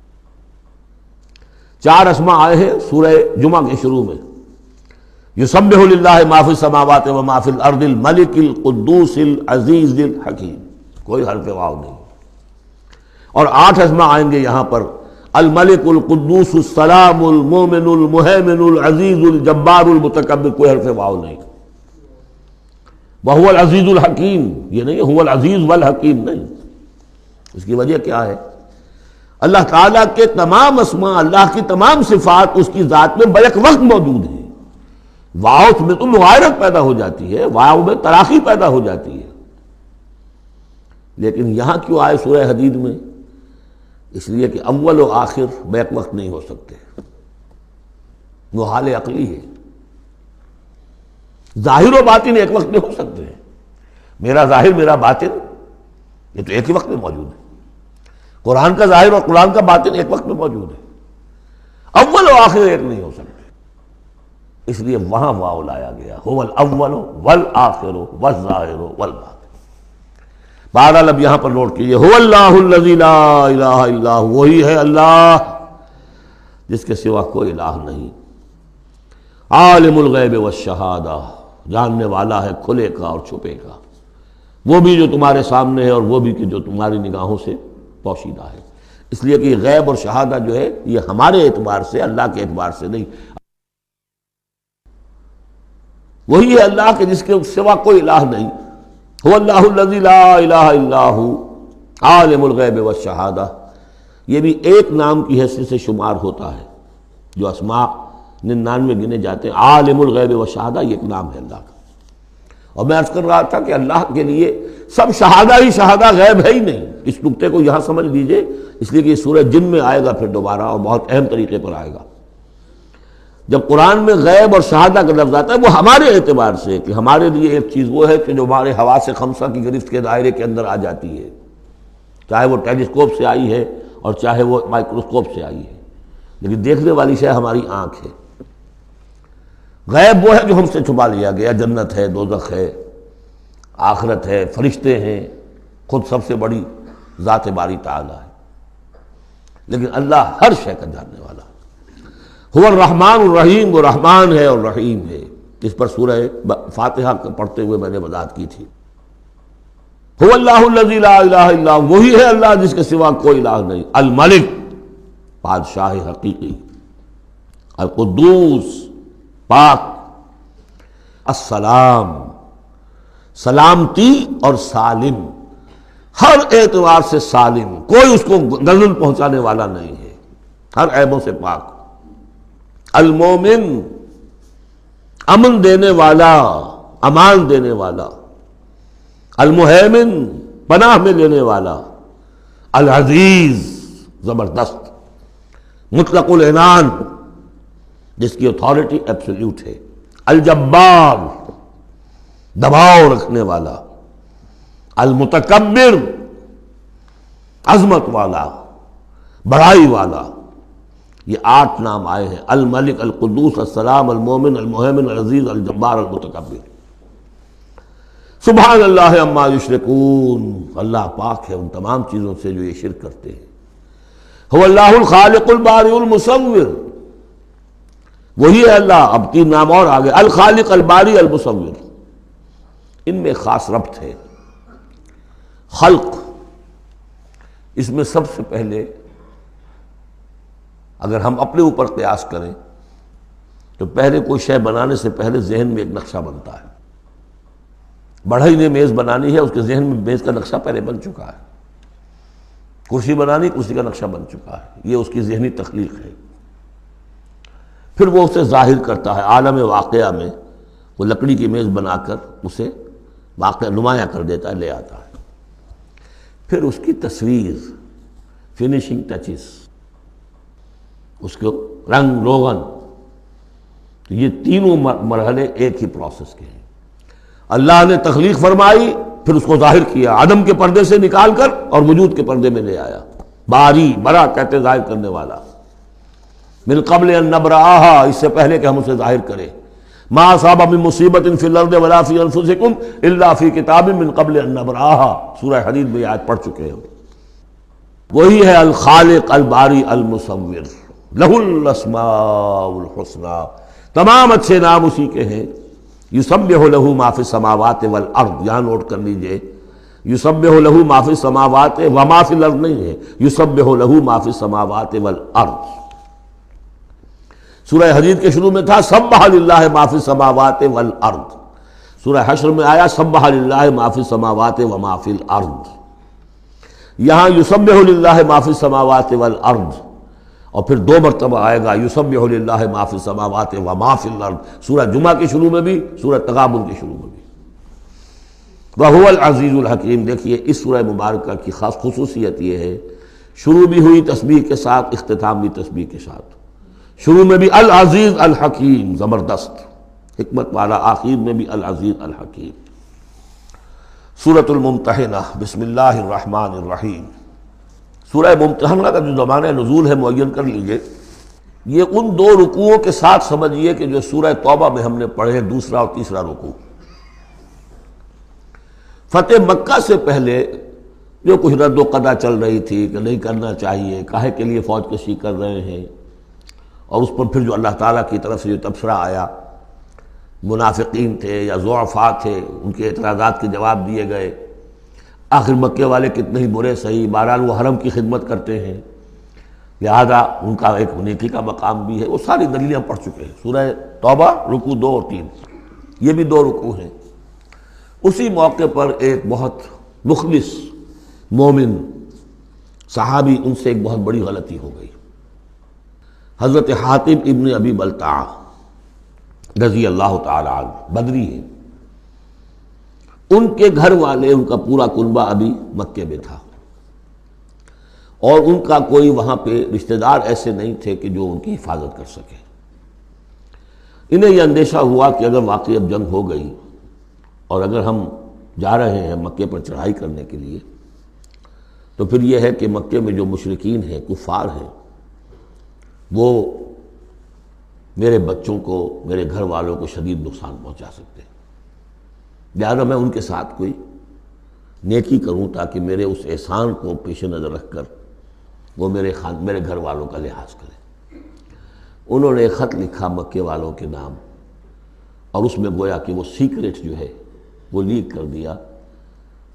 4 اسماء آئے ہیں سورہ جمعہ کے شروع میں، یسبح للہ ما فی السماوات و ما فی الارض الملک القدوس العزیز الحکیم، کوئی حرف واو نہیں۔ اور 8 اسماء آئیں گے یہاں پر، الملک القدوس السلام المومن المہیمن العزیز الجبار المتکبر، کوئی حرف واو نہیں۔ وہو العزیز الحکیم، یہ نہیں هو العزیز والحکیم نہیں۔ اس کی وجہ کیا ہے؟ اللہ تعالیٰ کے تمام اسماء، اللہ کی تمام صفات اس کی ذات میں بیک وقت موجود ہیں۔ واو میں تو مغایرت پیدا ہو جاتی ہے، واو میں تراخی پیدا ہو جاتی ہے، لیکن یہاں کیوں آئے سورہ حدید میں؟ اس لیے کہ اول و آخر بیک وقت نہیں ہو سکتے، وہ حال عقلی ہے۔ ظاہر و باطن ایک وقت میں ہو سکتے ہیں، میرا ظاہر میرا باطن یہ تو ایک ہی وقت میں موجود ہے، قرآن کا ظاہر اور قرآن کا باطن ایک وقت میں موجود ہے، اول و آخر ایک نہیں ہو سکتے، اس لیے وہاں واو لایا گیا، هو الاول والآخر والظاہر والباطن۔ بہرحال اب یہاں پر نوٹ کیجیے، هو اللہ الذی لا الہ الا هو، وہی ہے اللہ جس کے سوا کوئی الہ نہیں، عالم الغیب والشہادہ، جاننے والا ہے کھلے کا اور چھپے کا، وہ بھی جو تمہارے سامنے ہے اور وہ بھی کہ جو تمہاری نگاہوں سے پوشیدہ ہے۔ اس لیے کہ غیب اور شہادہ جو ہے یہ ہمارے اعتبار سے، اللہ کے اعتبار سے نہیں، وہی ہے اللہ کے جس کے سوا کوئی الہ نہیں۔ هو اللہ الذی لا الہ الا هو عالم الغیب والشہادہ، یہ بھی ایک نام کی حیثیت سے شمار ہوتا ہے، جو اسماء 99 گنے جاتے ہیں، عالم الغیب والشہادہ یہ ایک نام ہے اللہ کا۔ اور میں عرض کر رہا تھا کہ اللہ کے لیے سب شہادہ ہی شہادہ، غیب ہے ہی نہیں، اس نقطے کو یہاں سمجھ لیجئے، اس لیے کہ یہ سورہ جن میں آئے گا پھر دوبارہ، اور بہت اہم طریقے پر آئے گا۔ جب قرآن میں غیب اور شہادہ کا لفظ آتا ہے وہ ہمارے اعتبار سے، کہ ہمارے لیے ایک چیز وہ ہے کہ جو ہمارے حواس خمسہ کی گرفت کے دائرے کے اندر آ جاتی ہے، چاہے وہ ٹیلیسکوپ سے آئی ہے اور چاہے وہ مائکروسکوپ سے آئی ہے، لیکن دیکھنے والی شے ہماری آنکھ ہے۔ غیب وہ ہے جو ہم سے چھپا لیا گیا، جنت ہے، دوزخ ہے، آخرت ہے، فرشتے ہیں، خود سب سے بڑی ذات باری تعالی ہے، لیکن اللہ ہر شے کا جاننے والا ہے۔ هو الرحمن الرحیم، وہ رحمان ہے اور رحیم ہے، اس پر سورہ فاتحہ پڑھتے ہوئے میں نے وضاحت کی تھی۔ هو اللہ الذی لا الہ الا هو، وہی ہے اللہ جس کے سوا کوئی الہ نہیں، الملک بادشاہ حقیقی، القدوس پاک، السلام سلامتی اور سالم، ہر اعتبار سے سالم، کوئی اس کو گزن پہنچانے والا نہیں ہے، ہر عیبوں سے پاک، المومن امن دینے والا، امان دینے والا، المہیمن پناہ میں لینے والا، العزیز زبردست، مطلق العنان جس کی اتھارٹی ایبسلیوٹ ہے، الجبار دباؤ رکھنے والا، المتکبر عظمت والا، بڑائی والا۔ یہ 8 نام آئے ہیں، الملک، القدوس، السلام، المومن، المہیمن، العزیز، الجبار، المتکبر۔ سبحان اللہ عما یشرکون، اللہ پاک ہے ان تمام چیزوں سے جو یہ شرک کرتے ہیں۔ هو اللہ الخالق البارئ المصور، وہی ہے اللہ، اب 3 نام اور آگے، الخالق، الباری، المصور، ان میں خاص ربط ہے۔ خلق، اس میں سب سے پہلے اگر ہم اپنے اوپر قیاس کریں تو پہلے کوئی شے بنانے سے پہلے ذہن میں ایک نقشہ بنتا ہے۔ بڑھئی نے میز بنانی ہے، اس کے ذہن میں میز کا نقشہ پہلے بن چکا ہے، کرسی بنانی، کرسی کا نقشہ بن چکا ہے، یہ اس کی ذہنی تخلیق ہے۔ پھر وہ اسے ظاہر کرتا ہے عالم واقعہ میں، وہ لکڑی کی میز بنا کر اسے واقعہ نمایاں کر دیتا ہے، لے آتا ہے۔ پھر اس کی تصویر، فنیشنگ ٹچز، اس کو رنگ روغن، یہ تینوں مرحلے ایک ہی پروسیس کے ہیں۔ اللہ نے تخلیق فرمائی، پھر اس کو ظاہر کیا، عدم کے پردے سے نکال کر اور وجود کے پردے میں لے آیا۔ باری، برا کہتے ظاہر کرنے والا، من قبل ان نبرأہا، اس سے پہلے کہ ہم اسے ظاہر کریں۔ ما اصاب من مصیبت فی الارض ولا فی انفسکم الا فی کتاب من قبل ان نبرأہا، سورہ حدید میں آیت پڑھ چکے ہیں۔ وہی ہے الخالق، الباری، المصور، لہ الاسماء الحسنی، تمام اچھے نام اسی کے ہیں۔ یسبح لہ ما فی السماوات والارض، یہاں نوٹ کر لیجئے، یسبح لہ ما فی السماوات وما فی الارض نہیں ہے، یسبح لہ ما فی السماوات والارض۔ سورہ حدید کے شروع میں تھا سبح للہ ما فی السماوات والارض، سورہ حشر میں آیا سبح للہ ما فی السماوات وما فی الارض۔ یہاں یسبح للہ ما فی السماوات والارض، اور پھر دو مرتبہ آئے گا یسبح للہ ما فی السماوات وما فی الارض، سورہ جمعہ کے شروع میں بھی، سورہ تغابن کے شروع میں بھی۔ وَهُوَ الْعَزِيزُ الْحَكِيمُ، دیکھیے اس سورہ مبارکہ کی خاص خصوصیت یہ ہے، شروع بھی ہوئی تسبیح کے ساتھ، اختتام بھی تسبیح کے ساتھ، شروع میں بھی العزیز الحکیم، زبردست حکمت والا، آخر میں بھی العزیز الحکیم۔ سورۃ الممتحنہ، بسم اللہ الرحمن الرحیم۔ سورہ ممتحنہ کا جو زمانہ نزول ہے معین کر لیجئے، یہ ان دو رکوعوں کے ساتھ سمجھیے کہ جو سورہ توبہ میں ہم نے پڑھے، دوسرا اور تیسرا رکوع۔ فتح مکہ سے پہلے جو کچھ رد و قدا چل رہی تھی کہ نہیں کرنا چاہیے، کاہے کے لیے فوج کشی کر رہے ہیں، اور اس پر پھر جو اللہ تعالیٰ کی طرف سے جو تبصرہ آیا، منافقین تھے یا ضعفاء تھے، ان کے اعتراضات کے جواب دیے گئے، آخر مکے والے کتنے ہی برے صحیح، بہرحال وہ حرم کی خدمت کرتے ہیں، لہذا ان کا ایک نیکی کا مقام بھی ہے، وہ ساری دلیلیں ہم پڑھ چکے ہیں۔ سورہ توبہ رکوع 2 اور 3، یہ بھی 2 رکوع ہیں۔ اسی موقع پر ایک بہت مخلص مومن صحابی، ان سے ایک بہت بڑی غلطی ہو گئی۔ حضرت حاتب ابن ابی بلتعہ رضی اللہ تعالی عنہ، بدری ہیں، ان کے گھر والے، ان کا پورا کنبہ ابھی مکے میں تھا، اور ان کا کوئی وہاں پہ رشتہ دار ایسے نہیں تھے کہ جو ان کی حفاظت کر سکے۔ انہیں یہ اندیشہ ہوا کہ اگر واقعی اب جنگ ہو گئی اور اگر ہم جا رہے ہیں مکے پر چڑھائی کرنے کے لیے، تو پھر یہ ہے کہ مکے میں جو مشرکین ہیں، کفار ہیں، وہ میرے بچوں کو، میرے گھر والوں کو شدید نقصان پہنچا سکتے ہیں، لہٰذا میں ان کے ساتھ کوئی نیکی کروں تاکہ میرے اس احسان کو پیش نظر رکھ کر وہ میرے گھر والوں کا لحاظ کریں۔ انہوں نے ایک خط لکھا مکے والوں کے نام، اور اس میں گویا کہ وہ سیکریٹ جو ہے وہ لیک کر دیا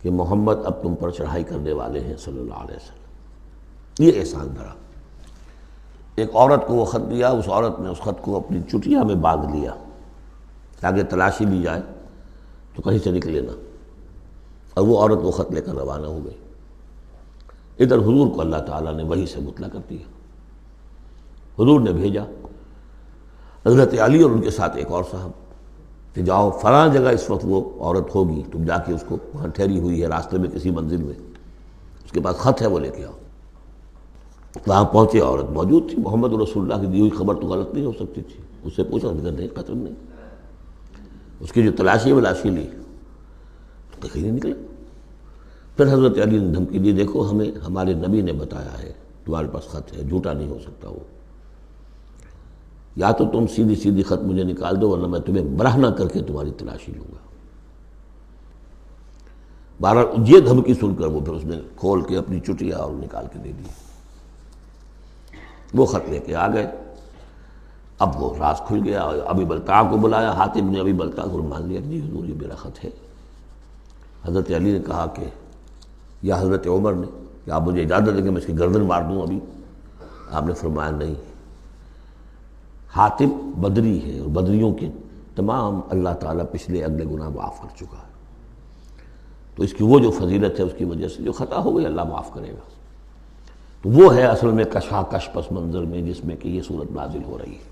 کہ محمد اب تم پر چڑھائی کرنے والے ہیں صلی اللہ علیہ وسلم۔ یہ احسان دھرا۔ ایک عورت کو وہ خط دیا، اس عورت نے اس خط کو اپنی چٹیا میں باندھ لیا تاکہ تلاشی لی جائے تو کہیں سے نکلے نہ، اور وہ عورت وہ خط لے کر روانہ ہو گئی۔ ادھر حضور کو اللہ تعالیٰ نے وحی سے مطلع کر دیا۔ حضور نے بھیجا حضرت علی اور ان کے ساتھ ایک اور صاحب کہ جاؤ فلاں جگہ اس وقت وہ عورت ہوگی، تم جا کے اس کو، وہاں ٹھہری ہوئی ہے راستے میں کسی منزل میں، اس کے پاس خط ہے، وہ لے کے آؤ۔ وہاں پہنچے، عورت موجود تھی، محمد رسول اللہ کی دی ہوئی خبر تو غلط نہیں ہو سکتی تھی۔ اس سے پوچھا، نہیں قتل نہیں۔ اس کی جو تلاشی لی تو کہیں نہیں نکلا۔ پھر حضرت علی نے دھمکی دی، دیکھو ہمیں ہمارے نبی نے بتایا ہے تمہارے پاس خط ہے، جھوٹا نہیں ہو سکتا وہ، یا تو تم سیدھی سیدھی خط مجھے نکال دو ورنہ میں تمہیں برہنہ کر کے تمہاری تلاشی لوں گا۔ بہرحال یہ دھمکی سن کر وہ پھر اس نے کھول کے اپنی چٹیا اور نکال کے دے دی، وہ خط لے کے آ گئے۔ اب وہ راز کھل گیا، ابی بلتعہ کو بلایا، حاتب نے ابی بلتعہ کو مان لیا، جی حضور یہ میرا خط ہے۔ حضرت علی نے کہا کہ، یا حضرت عمر نے کہ آپ مجھے اجازت دیں کہ میں اس کی گردن مار دوں ابھی؟ آپ نے فرمایا نہیں، حاتب بدری ہے، اور بدریوں کے تمام اللہ تعالیٰ پچھلے اگلے گناہ معاف کر چکا ہے، تو اس کی وہ جو فضیلت ہے اس کی وجہ سے جو خطا ہو گئی اللہ معاف کرے گا۔ تو وہ ہے اصل میں کشاکش پس منظر میں جس میں کہ یہ صورت نازل ہو رہی ہے۔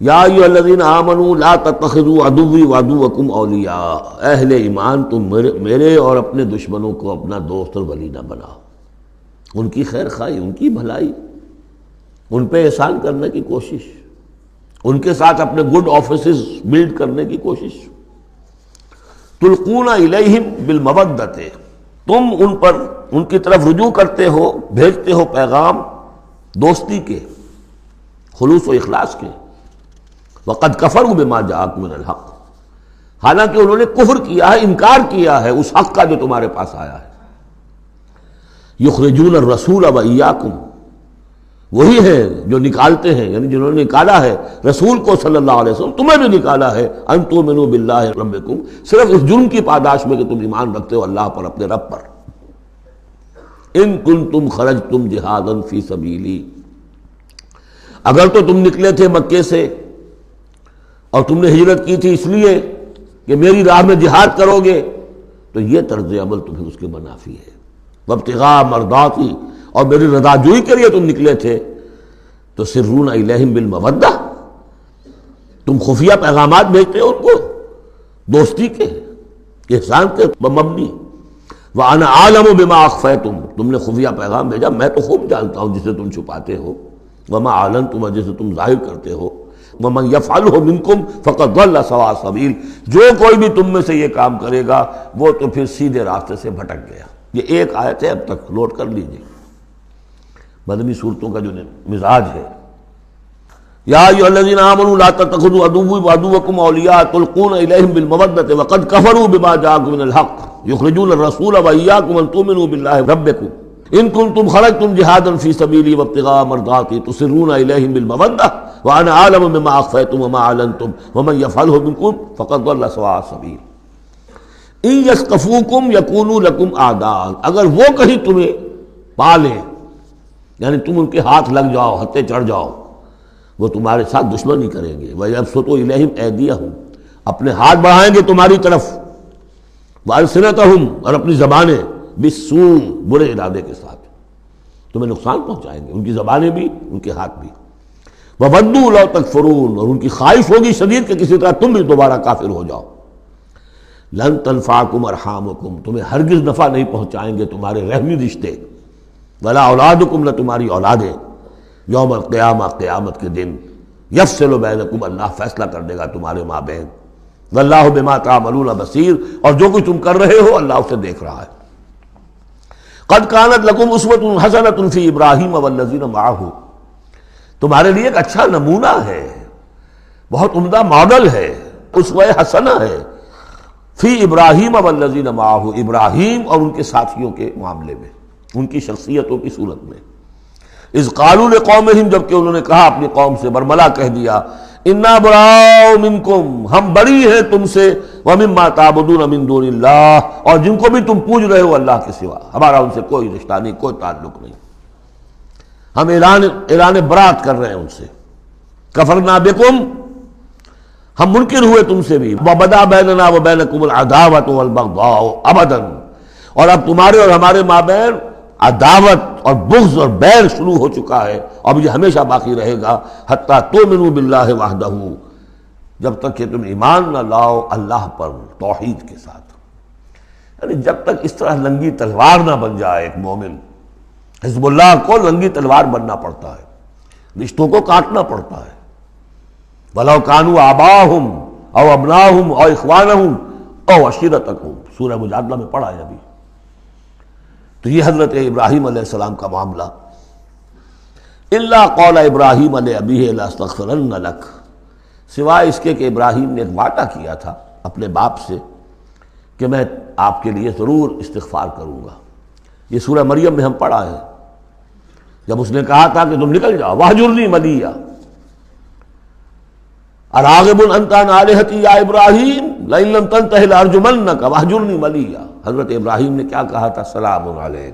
یا ایھا الذین آمنوا لا تتخذوا عدوی وعدوکم اولیاء، اہل ایمان تم میرے اور اپنے دشمنوں کو اپنا دوست اور ولی نہ بناؤ۔ ان کی خیر خواہی، ان کی بھلائی، ان پہ احسان کرنے کی کوشش، ان کے ساتھ اپنے گڈ آفیسز بلڈ کرنے کی کوشش۔ تلقون الیہم بالمودۃ، تم ان پر ان کی طرف رجوع کرتے ہو، بھیجتے ہو پیغام دوستی کے، خلوص و اخلاص کے۔ وقد کفروا بما جاءکم من الحق، حالانکہ انہوں نے کفر کیا ہے، انکار کیا ہے اس حق کا جو تمہارے پاس آیا ہے۔ یخرجون الرسول وایاکم، وہی ہیں جو نکالتے ہیں، یعنی جنہوں نے نکالا ہے رسول کو صلی اللہ علیہ وسلم، تمہیں بھی نکالا ہے، ان تؤمنوا باللہ ربکم، صرف اس جرم کی پاداش میں کہ تم ایمان رکھتے ہو اللہ پر، اپنے رب پر۔ ان کنتم خرجتم جہادا فی سبیلی، اگر تو تم نکلے تھے مکے سے اور تم نے ہجرت کی تھی اس لیے کہ میری راہ میں جہاد کرو گے، تو یہ طرز عمل تمہیں اس کے منافی ہے۔ وابتغاء مرضاتی، اور میری رضا جوئی کے لیے تم نکلے تھے، تو سرون الیہم بالمودہ، تم خفیہ پیغامات بھیجتے ہو ان کو دوستی کے، احسان کے مبنی۔ وَأَنَا أَعْلَمُ بِمَا أَخْفَيْتُمْ، تم نے خفیہ پیغام بھیجا، میں تو خوب جانتا ہوں جسے تم چھپاتے ہو، وَمَا أَعْلَنْتُمْ، جسے تم ظاہر کرتے ہو، وَمَنْ يَفْعَلْهُ مِنْكُمْ فَقَدْ ضَلَّ سَوَاءَ السَّبِيلِ، جو کوئی بھی تم میں سے یہ کام کرے گا وہ تو پھر سیدھے راستے سے بھٹک گیا۔ یہ ایک آیت ہے، اب تک نوٹ کر لیجیے مدنی صورتوں کا جو مزاج ہے۔ یا ایھا الذین آمنوا لا تتخذوا عدوی وعدوکم اولیاء تلقون الیہم بالمودۃ وقد کفروا بما جاءکم من الحق یخرجون الرسول وایاکم ان تؤمنوا باللہ ربکم ان کنتم خرجتم جہادا فی سبیلی وابتغاء مرضاتی تسرون الیہم بالمودۃ وانا اعلم بما اخفیتم وما اعلنتم ومن یفعلہ منکم فقد ضل سواء السبیل۔ ان یثقفوکم یکونوا لکم اعداء، اگر وہ کہیں تمہیں پا لیں، یعنی تم ان کے ہاتھ لگ جاؤ، ہتھے چڑھ جاؤ، وہ تمہارے ساتھ دشمنی کریں گے۔ وَيَبْسُطُوا إِلَيْهِمْ أَيْدِيَهُمْ، اپنے ہاتھ بڑھائیں گے تمہاری طرف، وَأَلْسِنَتَهُمْ، اور اپنی زبانیں، بِالسُّوءِ، برے ارادے کے ساتھ تمہیں نقصان پہنچائیں گے، ان کی زبانیں بھی ان کے ہاتھ بھی۔ وَوَدُّوا لَوْ تَكْفُرُونَ، اور ان کی خواہش ہوگی شدید کہ کسی طرح تم بھی دوبارہ کافر ہو جاؤ۔ لَن تَنفَعَكُمْ أَرْحَامُكُمْ، تمہیں ہرگز نفع نہیں پہنچائیں گے تمہارے رحمی رشتے، وَلَا أَوْلَادُكُمْ، نہ تمہاری اولادیں، یوم القیامہ، قیامت کے دن، یفصل بینکم، اللہ فیصلہ کر دے گا تمہارے مابین، واللہ بما تعملون بصیر، اور جو کچھ تم کر رہے ہو اللہ اسے دیکھ رہا ہے۔ قد کانت لکم اسوۃ حسنۃ فی ابراہیم والذین معہ، تمہارے لیے ایک اچھا نمونہ ہے، بہت عمدہ ماڈل ہے، اسوہ حسنہ ہے، فی ابراہیم والذین معہ، ابراہیم اور ان کے ساتھیوں کے معاملے میں، ان کی شخصیتوں کی صورت میں۔ اذ قالوا لقومہم، جبکہ انہوں نے کہا اپنی قوم سے، برملا کہہ دیا، انا براء منکم، ہم بری ہیں تم سے، ومما تعبدون من دون اللہ، اور جن کو بھی تم پوج رہے ہو اللہ کے سوا، ہمارا ان سے کوئی رشتہ نہیں، کوئی تعلق نہیں، ہم اعلان برات کر رہے ہیں ان سے۔ کفرنا بکم، ہم منکر ہوئے تم سے بھی، وبدا بیننا وبینکم العداوۃ والبغضاء ابدا، اور اب تمہارے اور ہمارے مابین عداوت اور بغض اور بیر شروع ہو چکا ہے، اب یہ ہمیشہ باقی رہے گا، حتیٰ تؤمنوا باللہ وحدہ، جب تک کہ تم ایمان نہ لاؤ اللہ پر توحید کے ساتھ۔ یعنی جب تک اس طرح لنگی تلوار نہ بن جائے ایک مومن، حزب اللہ کو لنگی تلوار بننا پڑتا ہے، رشتوں کو کاٹنا پڑتا ہے، وَلَوْ كَانُوا آبَاءَهُمْ أَوْ أَبْنَاءَهُمْ أَوْ إِخْوَانَهُمْ أَوْ عَشِيرَتَهُمْ، سورہ مجادلہ میں پڑھا ہے ابھی۔ تو یہ حضرت ابراہیم علیہ السلام کا معاملہ، الا قول ابراہیم لأبیہ لأستغفرن لک، سوائے اس کے کہ ابراہیم نے ایک وعدہ کیا تھا اپنے باپ سے کہ میں آپ کے لیے ضرور استغفار کروں گا۔ یہ سورہ مریم میں ہم پڑھا ہے، جب اس نے کہا تھا کہ تم نکل جاؤ، وَاہْجُرْنِی مَلِیًّا، اراغب انت عن آلہتی یا ابراہیم لئن لم تنتہ لارجمنک واہجرنی ملیہ، حضرت ابراہیم نے کیا کہا تھا؟ سلام علیک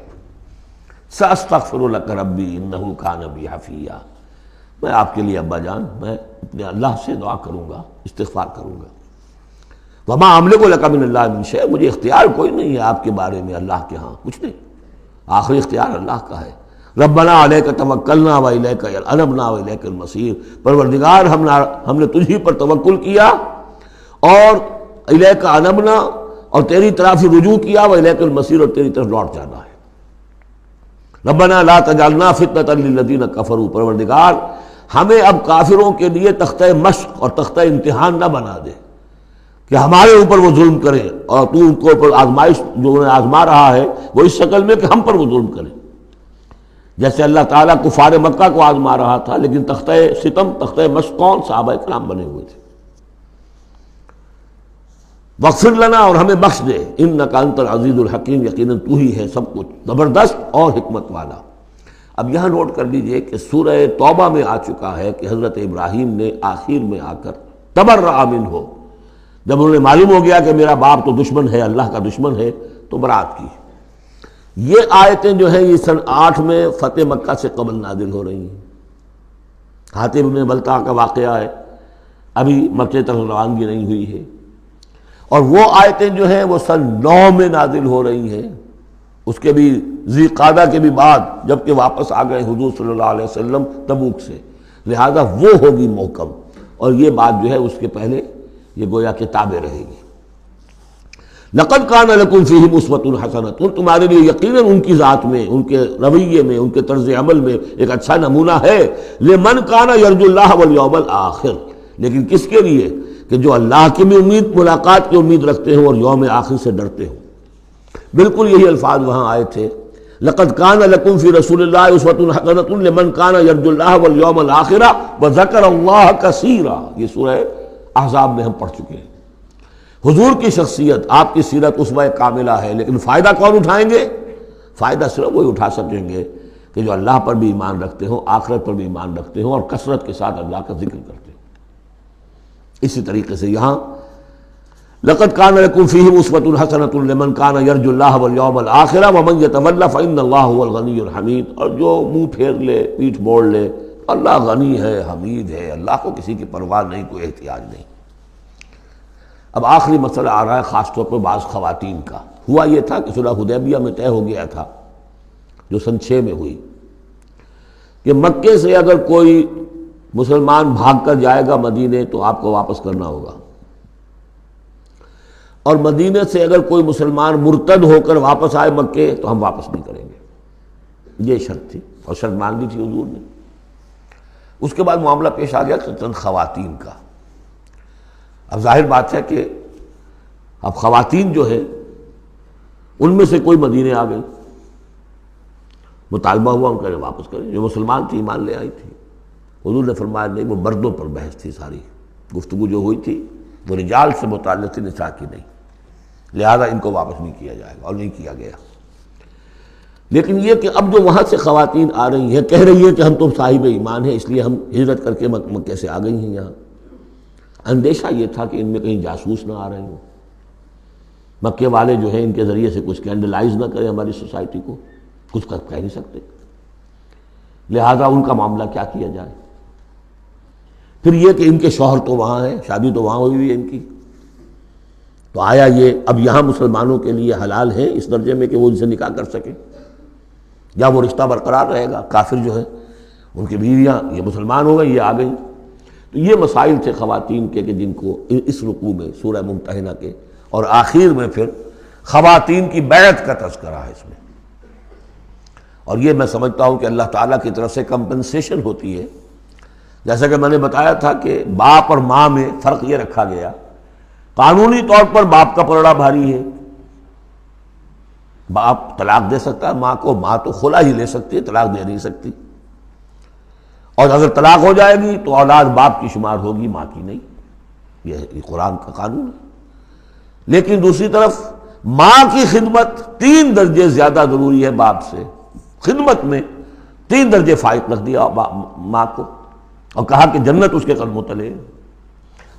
ساستغفر لک ربی انہ کان بی حفیہ، میں آپ کے لیے ابا جان، میں اپنے اللہ سے دعا کروں گا، استغفار کروں گا۔ وما املک لک من اللہ من شیء، مجھے اختیار کوئی نہیں ہے آپ کے بارے میں اللہ کے ہاں، کچھ نہیں، آخری اختیار اللہ کا ہے۔ ربنا علیک توکلنا والیک انبنا والیک المصیر، پروردگار ہم نے تجھی پر توکل کیا اور الیک انبنا، اور تیری طرف رجوع کیا، والیک المصیر، اور تیری طرف لوٹ جانا ہے۔ ربنا لا تجعلنا فتنۃ للذین کفروا، پروردگار ہمیں اب کافروں کے لیے تختہ مشق اور تختہ امتحان نہ بنا دے کہ ہمارے اوپر وہ ظلم کرے، اور تو ان کو اوپر آزمائش جو انہیں آزما رہا ہے وہ اس شکل میں کہ ہم پر وہ ظلم کرے، جیسے اللہ تعالیٰ کفار مکہ کو آزما رہا تھا، لیکن تختہ ستم، تختہ مشق کون؟ صحابہ کرام بنے ہوئے تھے۔ واغفر لنا، اور ہمیں بخش دے، انک انت العزیز الحکیم، یقیناً تو ہی ہے سب کچھ زبردست اور حکمت والا۔ اب یہاں نوٹ کر لیجئے کہ سورہ توبہ میں آ چکا ہے کہ حضرت ابراہیم نے آخر میں آ کر تبرأ منہ، جب انہیں معلوم ہو گیا کہ میرا باپ تو دشمن ہے، اللہ کا دشمن ہے، تو برات کی۔ یہ آیتیں جو ہیں یہ سن 8 میں فتح مکہ سے قبل نازل ہو رہی ہیں۔ حاتب بن بلتع کا واقعہ ہے، ابھی مکے طرف روانگی نہیں ہوئی ہے، اور وہ آیتیں جو ہیں وہ سن 9 میں نازل ہو رہی ہیں، اس کے بھی ذی قعدہ کے بھی بعد، جبکہ واپس آ گئے حضور صلی اللہ علیہ وسلم تبوک سے، لہذا وہ ہوگی محکم، اور یہ بات جو ہے اس کے پہلے یہ گویا کہ تابع رہے گی۔ لَقَدْ كَانَ لَكُمْ فِيهِمْ أُسْوَةٌ حَسَنَةٌ، تمہارے لیے یقیناً ان کی ذات میں، ان کے رویے میں، ان کے طرز عمل میں ایک اچھا نمونہ ہے، لِمَنْ كَانَ يَرْجُو اللَّهَ وَالْيَوْمَ الْآخِرَ، لیکن کس کے لیے؟ کہ جو اللہ کی بھی ملاقات کی امید رکھتے ہوں اور یوم آخر سے ڈرتے ہوں۔ بالکل یہی الفاظ وہاں آئے تھے، لَقَدْ كَانَ لَكُمْ فِي رَسُولِ اللَّهِ أُسْوَةٌ حَسَنَةٌ لِمَنْ كَانَ يَرْجُو اللَّهَ وَالْيَوْمَ الْآخِرَ وَذَكَرَ اللَّهَ كَثِيرًا، یہ سورہ احزاب میں ہم پڑھ چکے ہیں۔ حضور کی شخصیت، آپ کی سیرت اسوہ کاملہ ہے، لیکن فائدہ کون اٹھائیں گے؟ فائدہ صرف وہی اٹھا سکیں گے کہ جو اللہ پر بھی ایمان رکھتے ہوں، آخرت پر بھی ایمان رکھتے ہوں، اور کثرت کے ساتھ اللہ کا ذکر کرتے ہوں۔ اسی طریقے سے یہاں لَقَدْ كَانَ لَكُمْ فِيهِمْ أُسْوَةٌ حَسَنَةٌ لِمَنْ كَانَ يَرْجُو اللَّهَ وَالْيَوْمَ الْآخِرَ وَمَنْ يَتَوَلَّ فَإِنَّ اللَّهَ هُوَ الْغَنِيُّ الْحَمِيدُ، اور جو منہ پھیر لے، پیٹھ موڑ لے، اللہ غنی ہے، حمید ہے، اللہ کو کسی کی پرواہ نہیں، کوئی احتیاج نہیں۔ اب آخری مسئلہ آ رہا ہے خاص طور پر بعض خواتین کا۔ ہوا یہ تھا کہ صلح حدیبیہ میں طے ہو گیا تھا، جو سن 6 میں ہوئی، کہ مکے سے اگر کوئی مسلمان بھاگ کر جائے گا مدینے تو آپ کو واپس کرنا ہوگا، اور مدینے سے اگر کوئی مسلمان مرتد ہو کر واپس آئے مکے تو ہم واپس نہیں کریں گے۔ یہ شرط تھی، اور شرط مان لی تھی حضور نے۔ اس کے بعد معاملہ پیش آ گیا چند خواتین کا۔ اب ظاہر بات ہے کہ اب خواتین جو ہے ان میں سے کوئی مدینے آ گئی، مطالبہ ہوا ان کا واپس کریں، جو مسلمان تھی ایمان لے آئی تھی۔ حضور نے فرمایا نہیں، وہ مردوں پر بحث تھی، ساری گفتگو جو ہوئی تھی وہ رجال سے متعلق تھی، نساء کی نہیں، لہذا ان کو واپس نہیں کیا جائے گا، اور نہیں کیا گیا۔ لیکن یہ کہ اب جو وہاں سے خواتین آ رہی ہیں، کہہ رہی ہیں کہ ہم تو صاحب ایمان ہیں، اس لیے ہم ہجرت کر کے مکے سے آ گئی ہیں یہاں۔ اندیشہ یہ تھا کہ ان میں کہیں جاسوس نہ آ رہے ہوں، مکے والے جو ہیں ان کے ذریعے سے کچھ اسکینڈلائز نہ کریں ہماری سوسائٹی کو، کچھ کہہ نہیں سکتے، لہذا ان کا معاملہ کیا کیا جائے۔ پھر یہ کہ ان کے شوہر تو وہاں ہیں، شادی تو وہاں ہوئی ہوئی ہے ان کی، تو آیا یہ اب یہاں مسلمانوں کے لیے حلال ہے اس درجے میں کہ وہ ان سے نکاح کر سکیں، یا وہ رشتہ برقرار رہے گا؟ کافر جو ہے ان کی بیویاں یہ مسلمان ہو گئی، یہ آ گئی۔ تو یہ مسائل تھے خواتین کے کہ جن کو اس رکوع میں سورہ ممتحنہ کے اور آخر میں پھر خواتین کی بیعت کا تذکرہ ہے اس میں۔ اور یہ میں سمجھتا ہوں کہ اللہ تعالیٰ کی طرف سے کمپنسیشن ہوتی ہے، جیسا کہ میں نے بتایا تھا کہ باپ اور ماں میں فرق یہ رکھا گیا، قانونی طور پر باپ کا پلڑا بھاری ہے، باپ طلاق دے سکتا ہے ماں کو، ماں تو خلا ہی لے سکتی ہے، طلاق دے نہیں سکتی، اور اگر طلاق ہو جائے گی تو اولاد باپ کی شمار ہوگی، ماں کی نہیں، یہ قرآن کا قانون ہے۔ لیکن دوسری طرف ماں کی خدمت 3 درجے زیادہ ضروری ہے باپ سے، خدمت میں 3 درجے فائق رکھ دیا ماں کو، اور کہا کہ جنت اس کے قدموں تلے۔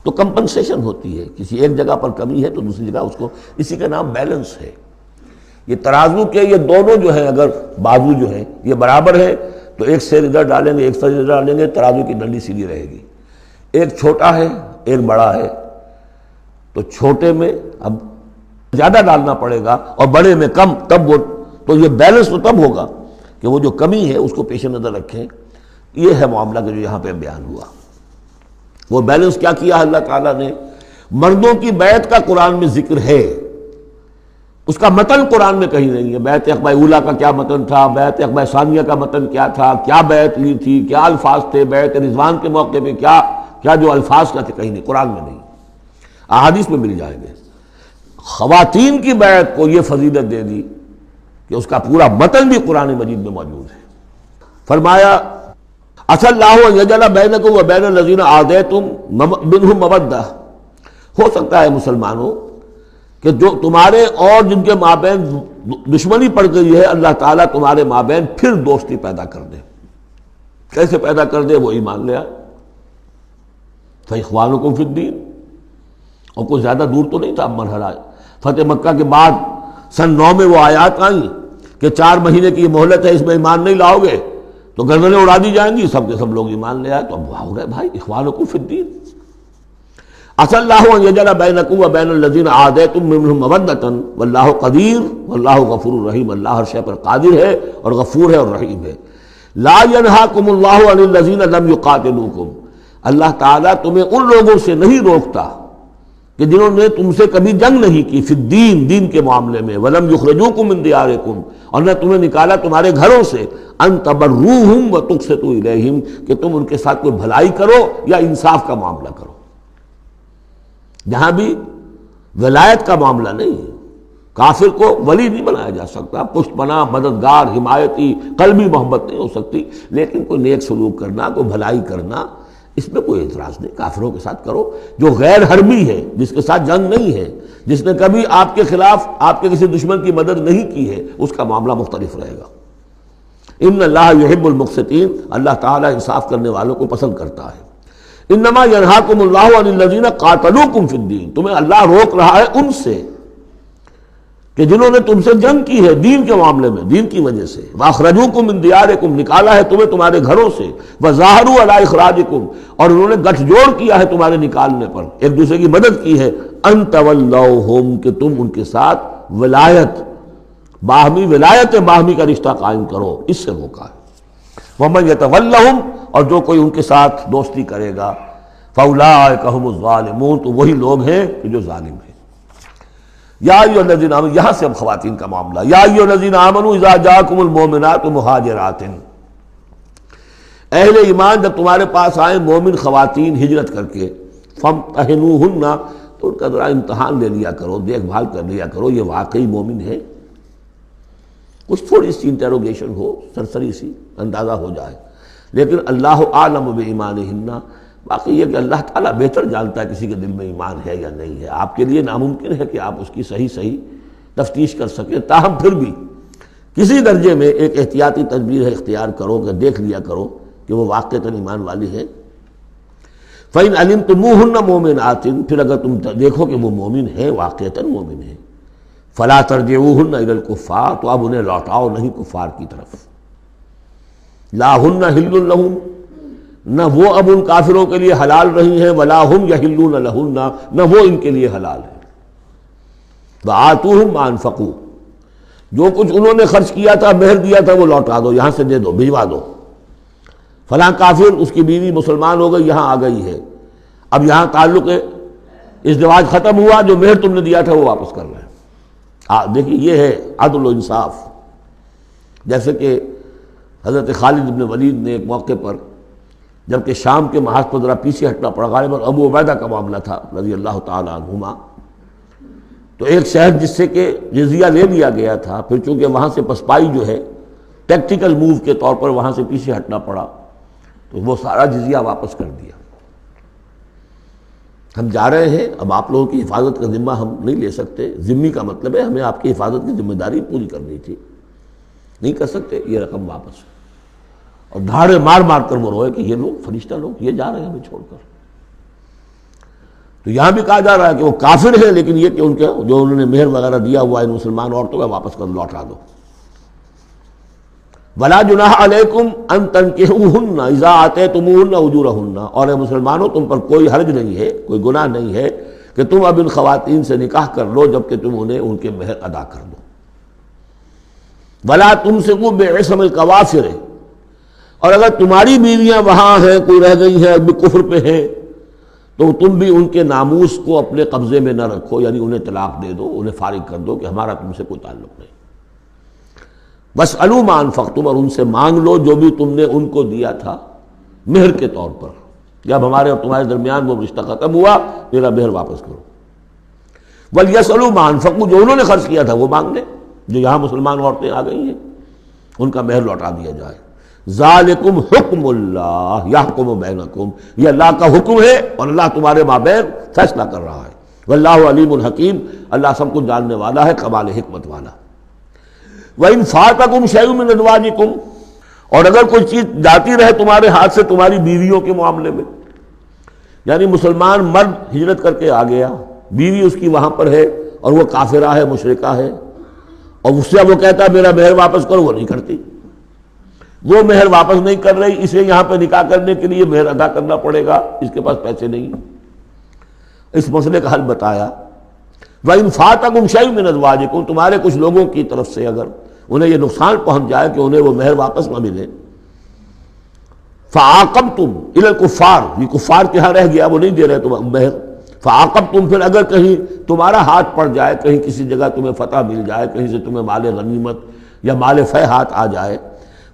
تو کمپنسیشن ہوتی ہے، کسی ایک جگہ پر کمی ہے تو دوسری جگہ اس کو، اسی کا نام بیلنس ہے۔ یہ ترازو کے یہ دونوں جو ہیں، اگر بازو جو ہیں یہ برابر ہے تو ایک سیر ادھر ڈالیں گے، ایک سیر ادھر ڈالیں گے، ترازو کی ڈنڈی سیدھی رہے گی۔ ایک چھوٹا ہے ایک بڑا ہے تو چھوٹے میں اب زیادہ ڈالنا پڑے گا اور بڑے میں کم، تب وہ تو یہ بیلنس تو تب ہوگا کہ وہ جو کمی ہے اس کو پیش نظر رکھیں۔ یہ ہے معاملہ کہ جو یہاں پہ بیان ہوا، وہ بیلنس کیا کیا اللہ تعالیٰ نے۔ مردوں کی بیعت کا قرآن میں ذکر ہے، اس کا متن قرآن میں کہیں نہیں ہے۔ بیعت عقبہ اولیٰ کا کیا متن تھا، بیعت عقبہ ثانیہ کا متن کیا تھا، کیا بیعت لی تھی، کیا الفاظ تھے، بیعت رضوان کے موقع پہ کیا جو الفاظ کا تھے، کہیں نہیں، قرآن میں نہیں، احادیث میں مل جائیں گے۔ خواتین کی بیعت کو یہ فضیلت دے دی کہ اس کا پورا متن بھی قرآن مجید میں موجود ہے۔ فرمایا عسى اللہ ان یجعل بینکم وبین الذین عادیتم منہم مودہ، ہو سکتا ہے مسلمانوں کہ جو تمہارے اور جن کے مابین دشمنی پڑ گئی ہے اللہ تعالیٰ تمہارے مابین پھر دوستی پیدا کر دے. کیسے پیدا کر دے؟ وہ ایمان لے آئے. فَإِخْوَانُكُمْ فِي الدِّينِ. اور کوئی زیادہ دور تو نہیں تھا مرحلہ. فتح مکہ کے بعد سن 9 میں وہ آیات آئیں کہ 4 مہینے کی یہ مہلت ہے، اس میں ایمان نہیں لاؤ گے تو گردنیں اڑا دی جائیں گی. سب کے سب لوگ ایمان لے آئے. تو اب ہو گئے بھائی اخوانکم فی الدین. عسى اللہ ان یجعل بینکم وبین الذین عادیتم منهم مودۃ واللہ قدیر واللہ غفور رحیم. اللہ ہر شے پر قادر ہے اور غفور ہے اور رحیم ہے. لا ینہاکم اللہ عن الذین لم یقاتلوکم. اللہ تعالیٰ تمہیں ان لوگوں سے نہیں روکتا کہ جنہوں نے تم سے کبھی جنگ نہیں کی، فی الدین، دین کے معاملے میں، ولم یخرجوکم من دیارکم، اور نہ تمہیں نکالا تمہارے گھروں سے، ان تبروہم وتقسطوا الیہم، کہ تم ان کے ساتھ کوئی بھلائی کرو یا انصاف کا معاملہ کرو. جہاں بھی ولایت کا معاملہ نہیں ہے، کافر کو ولی نہیں بنایا جا سکتا، پشت پناہ، مددگار، حمایتی، قلبی محبت نہیں ہو سکتی، لیکن کوئی نیک سلوک کرنا، کوئی بھلائی کرنا، اس میں کوئی اعتراض نہیں. کافروں کے ساتھ کرو. جو غیر حربی ہے، جس کے ساتھ جنگ نہیں ہے، جس نے کبھی آپ کے خلاف آپ کے کسی دشمن کی مدد نہیں کی ہے، اس کا معاملہ مختلف رہے گا. ان اللہ یحب المقسطین. اللہ تعالیٰ انصاف کرنے والوں کو پسند کرتا ہے. انما ینہاکم اللہ عن الذین قاتلوکم فی الدین. تمہیں اللہ روک رہا ہے ان سے کہ جنہوں نے تم سے جنگ کی ہے دین کے معاملے میں، دین کی وجہ سے. واخرجوکم من دیارکم. نکالا ہے تمہیں تمہارے گھروں سے. وظاہروا علی اخراجکم. اور انہوں نے گٹھ جوڑ کیا ہے تمہارے نکالنے پر، ایک دوسرے کی مدد کی ہے. ان تولوہم. کہ تم ان کے ساتھ ولایت، باہمی ولایت، باہمی کا رشتہ قائم کرو، اس سے روکا ہے. ومن یتولہم. اور جو کوئی ان کے ساتھ دوستی کرے گا، فاولئک ھم الظالمون. تو وہی لوگ ہیں کہ جو ظالم ہیں. یا ایھا الذین آمنوا. یہاں سے اب خواتین کا معاملہ. یا ایھا الذین آمنوا اذا جاءکم المؤمنات مہاجرات. اہل ایمان جب تمہارے پاس آئیں مومن خواتین ہجرت کر کے، فامتحنوہن. تو ان کا ذرا امتحان لے لیا کرو، دیکھ بھال کر لیا کرو، یہ واقعی مومن ہے. کچھ تھوڑی سی انٹروگیشن ہو، سرسری سی اندازہ ہو جائے. لیکن اللہ اعلم بایمانہن. باقی یہ کہ اللہ تعالیٰ بہتر جانتا ہے کسی کے دل میں ایمان ہے یا نہیں ہے. آپ کے لیے ناممکن ہے کہ آپ اس کی صحیح تفتیش کر سکیں. تاہم پھر بھی کسی درجے میں ایک احتیاطی تدبیر ہے اختیار کرو کہ دیکھ لیا کرو کہ وہ واقعتاً ایمان والی ہے. فَإِنْ عَلِمْتُمُوهُنَّ مُؤْمِنَاتٍ. پھر اگر تم دیکھو کہ وہ مومن ہے، واقعتاً مومن ہے، فَلَا تَرْجِعُوهُنَّ إِلَى الْكُفَّارِ. تو اب انہیں لوٹاؤ نہیں کفار کی طرف. لا ہن حل لہم. نہ وہ اب ان کافروں کے لیے حلال رہی ہیں، ولا ہم یحلون لہن. نہ وہ ان کے لیے حلال ہے. وآتوہم ما انفقوا. جو کچھ انہوں نے خرچ کیا تھا، مہر دیا تھا، وہ لوٹا دو، یہاں سے دے دو، بھجوا دو. فلاں کافر، اس کی بیوی مسلمان ہو گئی، یہاں آ گئی ہے، اب یہاں تعلق ازدواج ختم ہوا، جو مہر تم نے دیا تھا وہ واپس کر رہے ہیں. دیکھیے یہ ہے عدل و انصاف. جیسے کہ حضرت خالد بن ولید نے ایک موقع پر، جبکہ شام کے محاذ پر ذرا پیچھے ہٹنا پڑا، غالباً ابو عبیدہ کا معاملہ تھا رضی اللہ تعالی عنہما، تو ایک شہر جس سے کہ جزیہ لے لیا گیا تھا، پھر چونکہ وہاں سے پسپائی جو ہے ٹیکٹیکل موو کے طور پر وہاں سے پیچھے ہٹنا پڑا، تو وہ سارا جزیہ واپس کر دیا. ہم جا رہے ہیں، اب آپ لوگوں کی حفاظت کا ذمہ ہم نہیں لے سکتے. ذمہ کا مطلب ہے ہمیں آپ کی حفاظت کی ذمہ داری پوری کرنی تھی، نہیں کر سکتے، یہ رقم واپس. اور دھاڑے مار مار کر وہ روئے کہ یہ لوگ فرشتہ لوگ یہ جا رہے ہیں ہمیں چھوڑ کر. تو یہاں بھی کہا جا رہا ہے کہ وہ کافر ہیں، لیکن یہ کہ ان کے جو انہوں نے مہر وغیرہ دیا ہوا ان مسلمان عورتوں کا واپس کر لوٹا دو. ولا جناح علیکم ان تنکحوہن اذا آتیتموہن اجورہن. اور اے مسلمانوں، تم پر کوئی حرج نہیں ہے، کوئی گناہ نہیں ہے کہ تم اب ان خواتین سے نکاح کر لو جبکہ تم انہیں ان کے مہر ادا کر دو. ولا تمسکوا بعصم الکوافر. اور اگر تمہاری بیویاں وہاں ہیں، کوئی رہ گئی ہیں ابھی کفر پہ ہیں، تو تم بھی ان کے ناموس کو اپنے قبضے میں نہ رکھو، یعنی انہیں طلاق دے دو، انہیں فارغ کر دو کہ ہمارا تم سے کوئی تعلق نہیں. واسألوا ما انفقتم. اور ان سے مانگ لو جو بھی تم نے ان کو دیا تھا مہر کے طور پر. جب ہمارے اور تمہارے درمیان وہ رشتہ ختم ہوا، میرا مہر واپس کرو. ولیسألوا ما انفقوا. جو انہوں نے خرچ کیا تھا وہ مانگ لیں. جو یہاں مسلمان عورتیں آ گئی ہیں ان کا مہر لوٹا دیا جائے. ذالکم حکم اللہ یحکم بینکم. یہ اللہ کا حکم ہے اور اللہ تمہارے مابین فیصلہ کر رہا ہے. واللہ علیم الحکیم، اللہ سب کچھ جاننے والا ہے، کمال حکمت والا۔ وَإِنْ فَاتَكُمْ شَيْءٌ مِّنْ أَزْوَاجِكُمْ، اور اگر کوئی چیز جاتی رہے تمہارے ہاتھ سے تمہاری بیویوں کے معاملے میں، یعنی مسلمان مرد ہجرت کر کے آ گیا، بیوی اس کی وہاں پر ہے اور وہ کافرہ ہے، مشرکہ ہے، اور اس سے وہ کہتا ہے میرا مہر واپس کرو، وہ نہیں کرتی، وہ مہر واپس نہیں کر رہی، اسے یہاں پہ نکاح کرنے کے لیے مہر ادا کرنا پڑے گا، اس کے پاس پیسے نہیں۔ اس مسئلے کا حل بتایا، وَإِنْ فَاتَكُمْ شَيْءٌ مِّنْ أَزْوَاجِكُمْ، تمہارے کچھ لوگوں کی طرف سے اگر انہیں یہ نقصان پہنچ جائے کہ انہیں وہ مہر واپس نہ ملے، فَعَاقَبْتُمْ إِلَى الْكُفَّارِ، یہ کفار کے ہاں رہ گیا، وہ نہیں دے رہے تم مہر، فَعَاقَبْتُمْ، پھر اگر کہیں تمہارا ہاتھ پڑ جائے، کہیں کسی جگہ تمہیں فتح مل جائے، کہیں سے تمہیں مال غنیمت یا مال فہ ہاتھ آ جائے،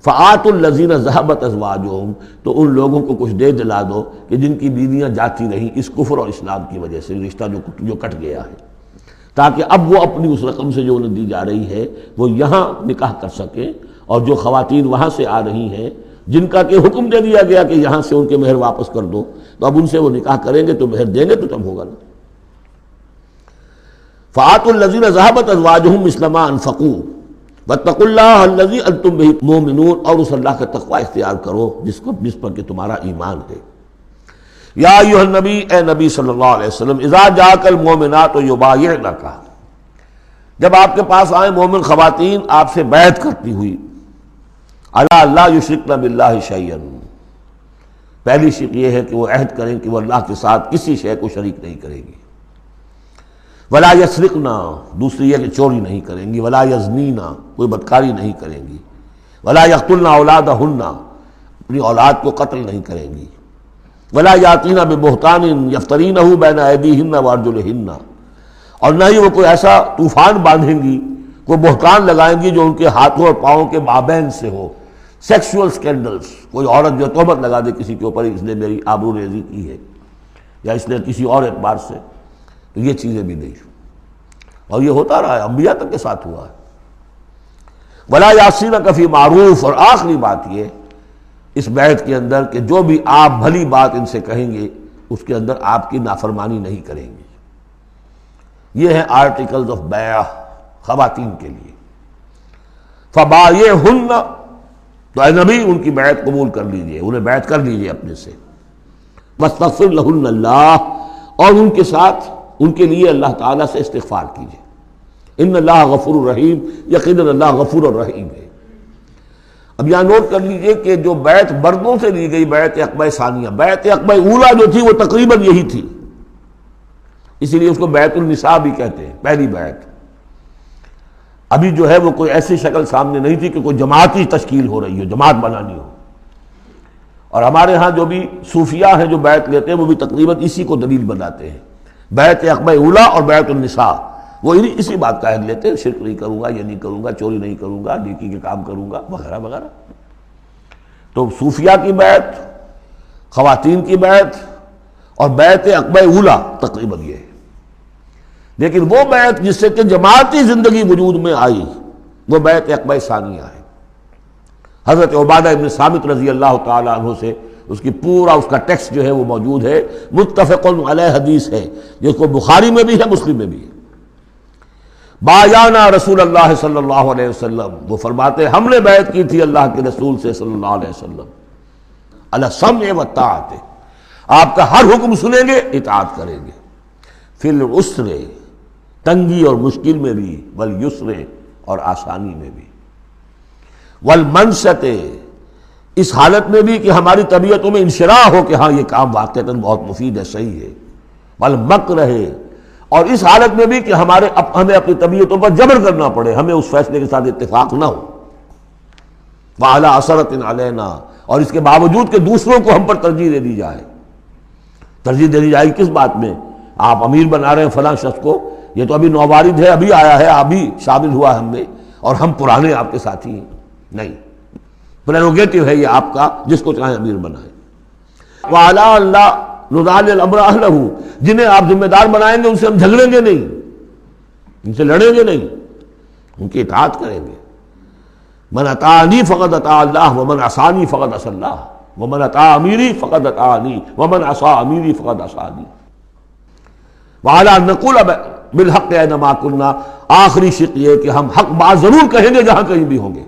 فَآتُوا الَّذِينَ ذَهَبَتْ أَزْوَاجُهُمْ، تو ان لوگوں کو کچھ دے دلا دو کہ جن کی بیویاں جاتی رہیں اس کفر اور اسلام کی وجہ سے، رشتہ جو کٹ گیا ہے، تاکہ اب وہ اپنی اس رقم سے جو انہیں دی جا رہی ہے وہ یہاں نکاح کر سکیں، اور جو خواتین وہاں سے آ رہی ہیں جن کا کہ حکم دے دیا گیا کہ یہاں سے ان کے مہر واپس کر دو، تو اب ان سے وہ نکاح کریں گے تو مہر دیں گے تو تب ہوگا نا۔ فَآتُوا الَّذِينَ ذَهَبَتْ أَزْوَاجُهُمْ مِثْلَ مَا أَنفَقُوا وَاتَّقُوا اللَّهَ الَّذِي أَنتُم بِهِ مُؤْمِنُونَ، اور اس اللہ کا تقوی اختیار کرو جس پر کہ تمہارا ایمان ہے۔ یا ایھا النبی، اے نبی صلی اللہ علیہ وسلم، اذا جاءک المؤمنات یبایعنک، جب آپ کے پاس آئیں مومن خواتین آپ سے بیعت کرتی ہوئی، علی اللہ یشرکن باللہ شیئا، پہلی شرط یہ ہے کہ وہ عہد کریں کہ وہ اللہ کے ساتھ کسی شے کو شریک نہیں کریں گی، ولا یسرقن، دوسری یہ کہ چوری نہیں کریں گی، ولا یزنین، کوئی بدکاری نہیں کریں گی، ولا یقتلن اولادہن، اپنی اولاد کو قتل نہیں کریں گی، ولا یاتین ببہتان یفترینہ بین ایدیہن وارجلہن، اور نہ ہی وہ کوئی ایسا طوفان باندھیں گی، کوئی بہتان لگائیں گی جو ان کے ہاتھوں اور پاؤں کے مابین سے ہو، سیکسول سکینڈلز، کوئی عورت جو تہمت لگا دے کسی کے اوپر اس نے میری آبرو ریزی کی ہے یا اس نے کسی اور اعتبار سے، تو یہ چیزیں بھی نہیں، اور یہ ہوتا رہا ہے، انبیاء تک کے ساتھ ہوا ہے۔ ولا یعصینک فی معروف، اور آخری بات یہ اس بیعت کے اندر کہ جو بھی آپ بھلی بات ان سے کہیں گے اس کے اندر آپ کی نافرمانی نہیں کریں گے۔ یہ ہے آرٹیکلز آف بیع خواتین کے لیے۔ فبایعہن، تو اے نبی ان کی بیعت قبول کر لیجئے، انہیں بیعت کر لیجئے اپنے سے، واستغفر لہن اللہ، اور ان کے ساتھ ان کے لیے اللہ تعالیٰ سے استغفار کیجئے، ان اللہ غفور الرحیم، یقیناً اللہ غفور الرحیم ہے۔ اب یہاں نوٹ کر لیجئے کہ جو بیعت مردوں سے لی گئی، بیعت عقبہ ثانیہ، بیعت عقبہ اولیٰ جو تھی وہ تقریباً یہی تھی، اسی لیے اس کو بیعت النساء بھی کہتے ہیں، پہلی بیعت۔ ابھی جو ہے وہ کوئی ایسی شکل سامنے نہیں تھی کہ کوئی جماعتی تشکیل ہو رہی ہو، جماعت بنانی ہو، اور ہمارے ہاں جو بھی صوفیاء ہیں جو بیعت لیتے ہیں وہ بھی تقریباً اسی کو دلیل بناتے ہیں، بیعت عقبہ اولیٰ اور بیعت النساء، وہ اسی بات کا عہد لیتے ہیں، شرک نہیں کروں گا، یہ نہیں کروں گا، چوری نہیں کروں گا، نیکی کے کام کروں گا، وغیرہ وغیرہ۔ تو صوفیاء کی بیعت، خواتین کی بیعت اور بیعت عقبہ اولیٰ تقریباً یہ ہے۔ لیکن وہ بیعت جس سے کہ جماعتی زندگی وجود میں آئی وہ بیعت عقبہ ثانیہ ہے۔ حضرت عبادہ ابن صامت رضی اللہ تعالیٰ عنہ سے اس کی پورا اس کا ٹیکسٹ جو ہے وہ موجود ہے، متفق علیہ حدیث ہے، جس کو بخاری میں بھی ہے، مسلم میں بھی ہے۔ بایعنا رسول اللہ صلی اللہ علیہ وسلم، وہ فرماتے ہم نے بیعت کی تھی اللہ کے رسول سے صلی اللہ علیہ وسلم، علی السمع والطاعۃ، آپ کا ہر حکم سنیں گے، اطاعت کریں گے، فی العسر، تنگی اور مشکل میں بھی، والیسر، اور آسانی میں بھی، والمنشط، اس حالت میں بھی کہ ہماری طبیعتوں میں انشراح ہو کہ ہاں یہ کام واقعتاً بہت مفید ہے، صحیح ہے، والمکرہ، اور اس حالت میں بھی کہ ہمیں اپنی طبیعتوں پر جبر کرنا پڑے، ہمیں اس فیصلے کے ساتھ اتفاق نہ ہو، وعلی اثرۃ علینا، اور اس کے باوجود کہ دوسروں کو ہم پر ترجیح دے دی جائے۔ ترجیح دے دی جائے کس بات میں؟ آپ امیر بنا رہے ہیں فلاں شخص کو، یہ تو ابھی نوبارد ہے، ابھی آیا ہے، ابھی شامل ہوا ہے ہم میں، اور ہم پرانے آپ کے ساتھی ہیں، نہیں، پریروگیٹو ہے یہ آپ کا، جس کو چاہیں امیر بنائیں۔ وعلی اللہ نضال الامر اہلہ، جنہیں آپ ذمہ دار بنائیں گے ان سے ہم جھگڑیں گے نہیں، ان سے لڑیں گے نہیں، ان کی اطاعت کریں گے۔ من اطاعنی فقد اطاع اللہ ومن عصانی فقد عصی اللہ ومن اطاع امیری فقد اطاعنی ومن عصی امیری فقد عصانی۔ وعلی نقول بالحق اینما کنا، آخری شق یہ کہ ہم حق بات ضرور کہیں گے جہاں کہیں بھی ہوں گے.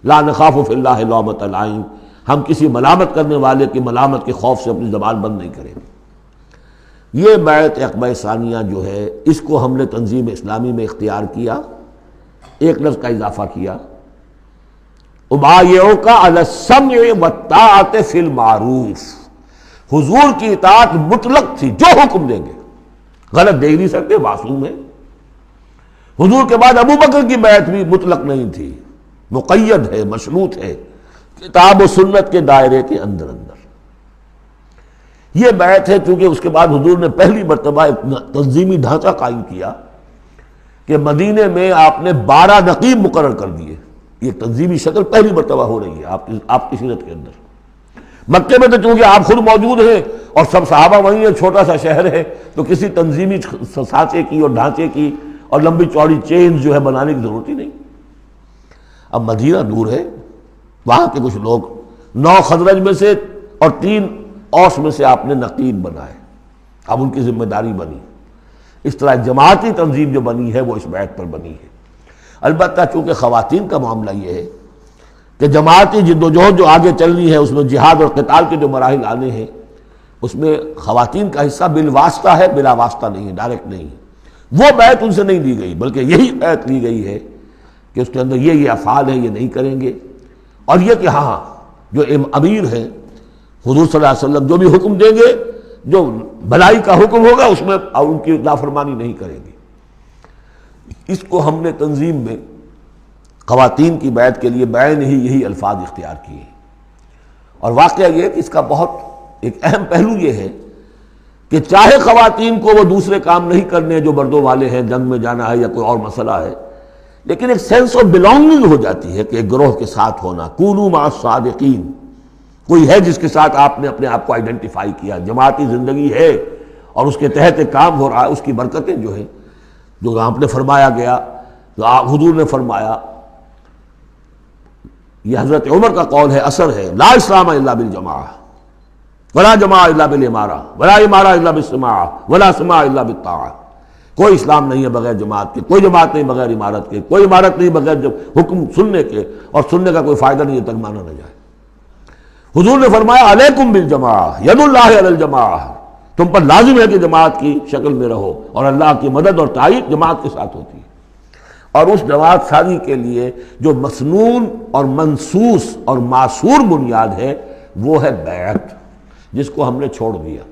لا نخاف فی اللہ لومۃ لائم، ہم کسی ملامت کرنے والے کی ملامت کے خوف سے اپنی زبان بند نہیں کریں گے. یہ بیعت عقبہ ثانیہ جو ہے اس کو ہم نے تنظیم اسلامی میں اختیار کیا، ایک لفظ کا اضافہ کیا، ابایعک علی السمع والطاعۃ فی المعروف. حضور کی اطاعت مطلق تھی، جو حکم دیں گے، غلط دے نہیں سکتے، معصوم ہے. حضور کے بعد ابو بکر کی بیعت بھی مطلق نہیں تھی، مقید ہے، مشروط ہے، کتاب و سنت کے دائرے کے اندر اندر. یہ بیعت ہے چونکہ اس کے بعد حضور نے پہلی مرتبہ ایک تنظیمی ڈھانچہ قائم کیا کہ مدینے میں آپ نے 12 نقیب مقرر کر دیے. یہ تنظیمی شکل پہلی مرتبہ ہو رہی ہے آپ کی سیرت کے اندر. مکے میں تو چونکہ آپ خود موجود ہیں اور سب صحابہ وہیں ہیں، چھوٹا سا شہر ہے، تو کسی تنظیمی سانچے کی اور ڈھانچے کی اور لمبی چوڑی چین جو ہے بنانے کی ضرورت ہی نہیں. اب مدینہ دور ہے، وہاں کے کچھ لوگ 9 خزرج میں سے اور 3 اوس میں سے آپ نے نقیب بنائے، اب ان کی ذمہ داری بنی. اس طرح جماعتی تنظیم جو بنی ہے وہ اس بیعت پر بنی ہے. البتہ چونکہ خواتین کا معاملہ یہ ہے کہ جماعتی جدوجہد جو آگے چلنی ہے اس میں جہاد اور قتال کے جو مراحل آنے ہیں اس میں خواتین کا حصہ بالواسطہ ہے، بلا واسطہ نہیں ہے، ڈائریکٹ نہیں ہے. وہ بیعت ان سے نہیں دی گئی بلکہ یہی بیعت لی گئی ہے کہ اس کے اندر یہ افعال ہیں، یہ نہیں کریں گے. اور یہ کہ ہاں جو امیر ہیں حضور صلی اللہ علیہ وسلم جو بھی حکم دیں گے، جو بھلائی کا حکم ہوگا اس میں ان کی نافرمانی نہیں کریں گے. اس کو ہم نے تنظیم میں خواتین کی بیعت کے لیے بعین ہی یہی الفاظ اختیار کیے. اور واقعہ یہ کہ اس کا بہت ایک اہم پہلو یہ ہے کہ چاہے خواتین کو وہ دوسرے کام نہیں کرنے جو مردوں والے ہیں، جنگ میں جانا ہے یا کوئی اور مسئلہ ہے، لیکن ایک سینس آف بلانگنگ ہو جاتی ہے کہ ایک گروہ کے ساتھ ہونا. کونوا مع الصادقین، کوئی ہے جس کے ساتھ آپ نے اپنے آپ کو آئیڈینٹیفائی کیا، جماعتی زندگی ہے اور اس کے تحت ایک کام ہو رہا ہے. اس کی برکتیں جو ہیں جو آپ نے فرمایا گیا، جو حضور نے فرمایا، یہ حضرت عمر کا قول ہے، اثر ہے، لا اسلام الا بالجماعہ ولا جماعہ الا بالامارہ ولا امارہ الا بالسماع ولا سماع الا بالطاعہ. کوئی اسلام نہیں ہے بغیر جماعت کے، کوئی جماعت نہیں بغیر امارت کے، کوئی امارت نہیں بغیر حکم سننے کے، اور سننے کا کوئی فائدہ نہیں ہے تک مانا نہ جائے. حضور نے فرمایا علیکم بالجماعہ ید اللہ علی الجماعہ، تم پر لازم ہے کہ جماعت کی شکل میں رہو، اور اللہ کی مدد اور تائید جماعت کے ساتھ ہوتی ہے. اور اس جماعت سازی کے لیے جو مسنون اور منسوس اور معصور بنیاد ہے وہ ہے بیعت، جس کو ہم نے چھوڑ دیا.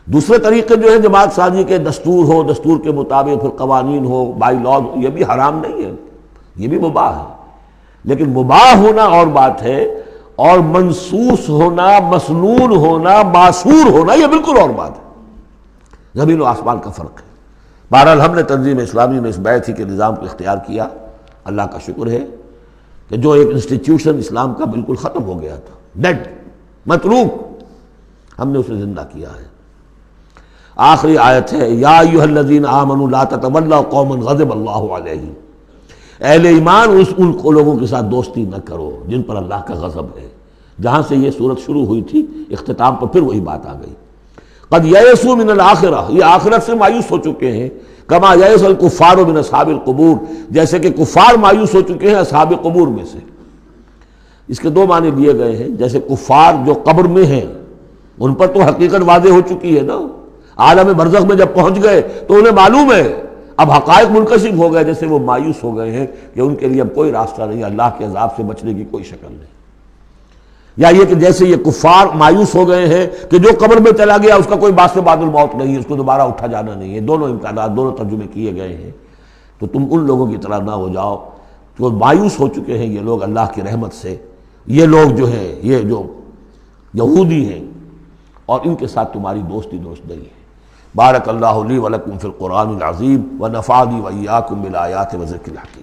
دوسرے طریقے جو ہے جماعت سازی کے، دستور ہو، دستور کے مطابق پھر قوانین ہو، بائی لاز ہو، یہ بھی حرام نہیں ہے، یہ بھی مباح ہے. لیکن مباح ہونا اور بات ہے، اور منسوس ہونا، مسنون ہونا، معصور ہونا یہ بالکل اور بات ہے. زمین و آسمان کا فرق ہے. بہرحال ہم نے تنظیم اسلامی میں اس بیعت ہی کے نظام کو اختیار کیا. اللہ کا شکر ہے کہ جو ایک انسٹیٹیوشن اسلام کا بالکل ختم ہو گیا تھا، ڈیڈ، متروک، ہم نے اسے زندہ کیا ہے. آخری آیت ہے، یا ایھا الذین آمنوا لا تتولوا قوما غضب اللہ علیہم، اہل ایمان ان لوگوں کے ساتھ دوستی نہ کرو جن پر اللہ کا غضب ہے. جہاں سے یہ صورت شروع ہوئی تھی اختتام پر پھر وہی بات آ گئی. قد یئسوا من الآخرہ، یہ آخرت سے مایوس ہو چکے ہیں. کما یئس الکفار من اصحاب القبور، جیسے کہ کفار مایوس ہو چکے ہیں اصحاب قبور میں سے. اس کے 2 معنی دیے گئے ہیں. جیسے کفار جو قبر میں ہیں ان پر تو حقیقت واضح ہو چکی ہے نا، عالم برزخ میں جب پہنچ گئے تو انہیں معلوم ہے، اب حقائق منکشف ہو گئے، جیسے وہ مایوس ہو گئے ہیں کہ ان کے لیے اب کوئی راستہ نہیں، اللہ کے عذاب سے بچنے کی کوئی شکل نہیں. یا یہ کہ جیسے یہ کفار مایوس ہو گئے ہیں کہ جو قبر میں چلا گیا اس کا کوئی باعث بعد الموت نہیں ہے، اس کو دوبارہ اٹھا جانا نہیں ہے. دونوں امکانات، دونوں ترجمے کیے گئے ہیں. تو تم ان لوگوں کی طرح نہ ہو جاؤ جو مایوس ہو چکے ہیں یہ لوگ اللہ کی رحمت سے. یہ لوگ جو ہیں، یہ جو یہودی ہیں، اور ان کے ساتھ تمہاری دوستی درست نہیں ہے. بارک اللہ لی ولکم فی القرآن العظیم ونفعنی وإیاکم بالآیات وذکر الحکیم.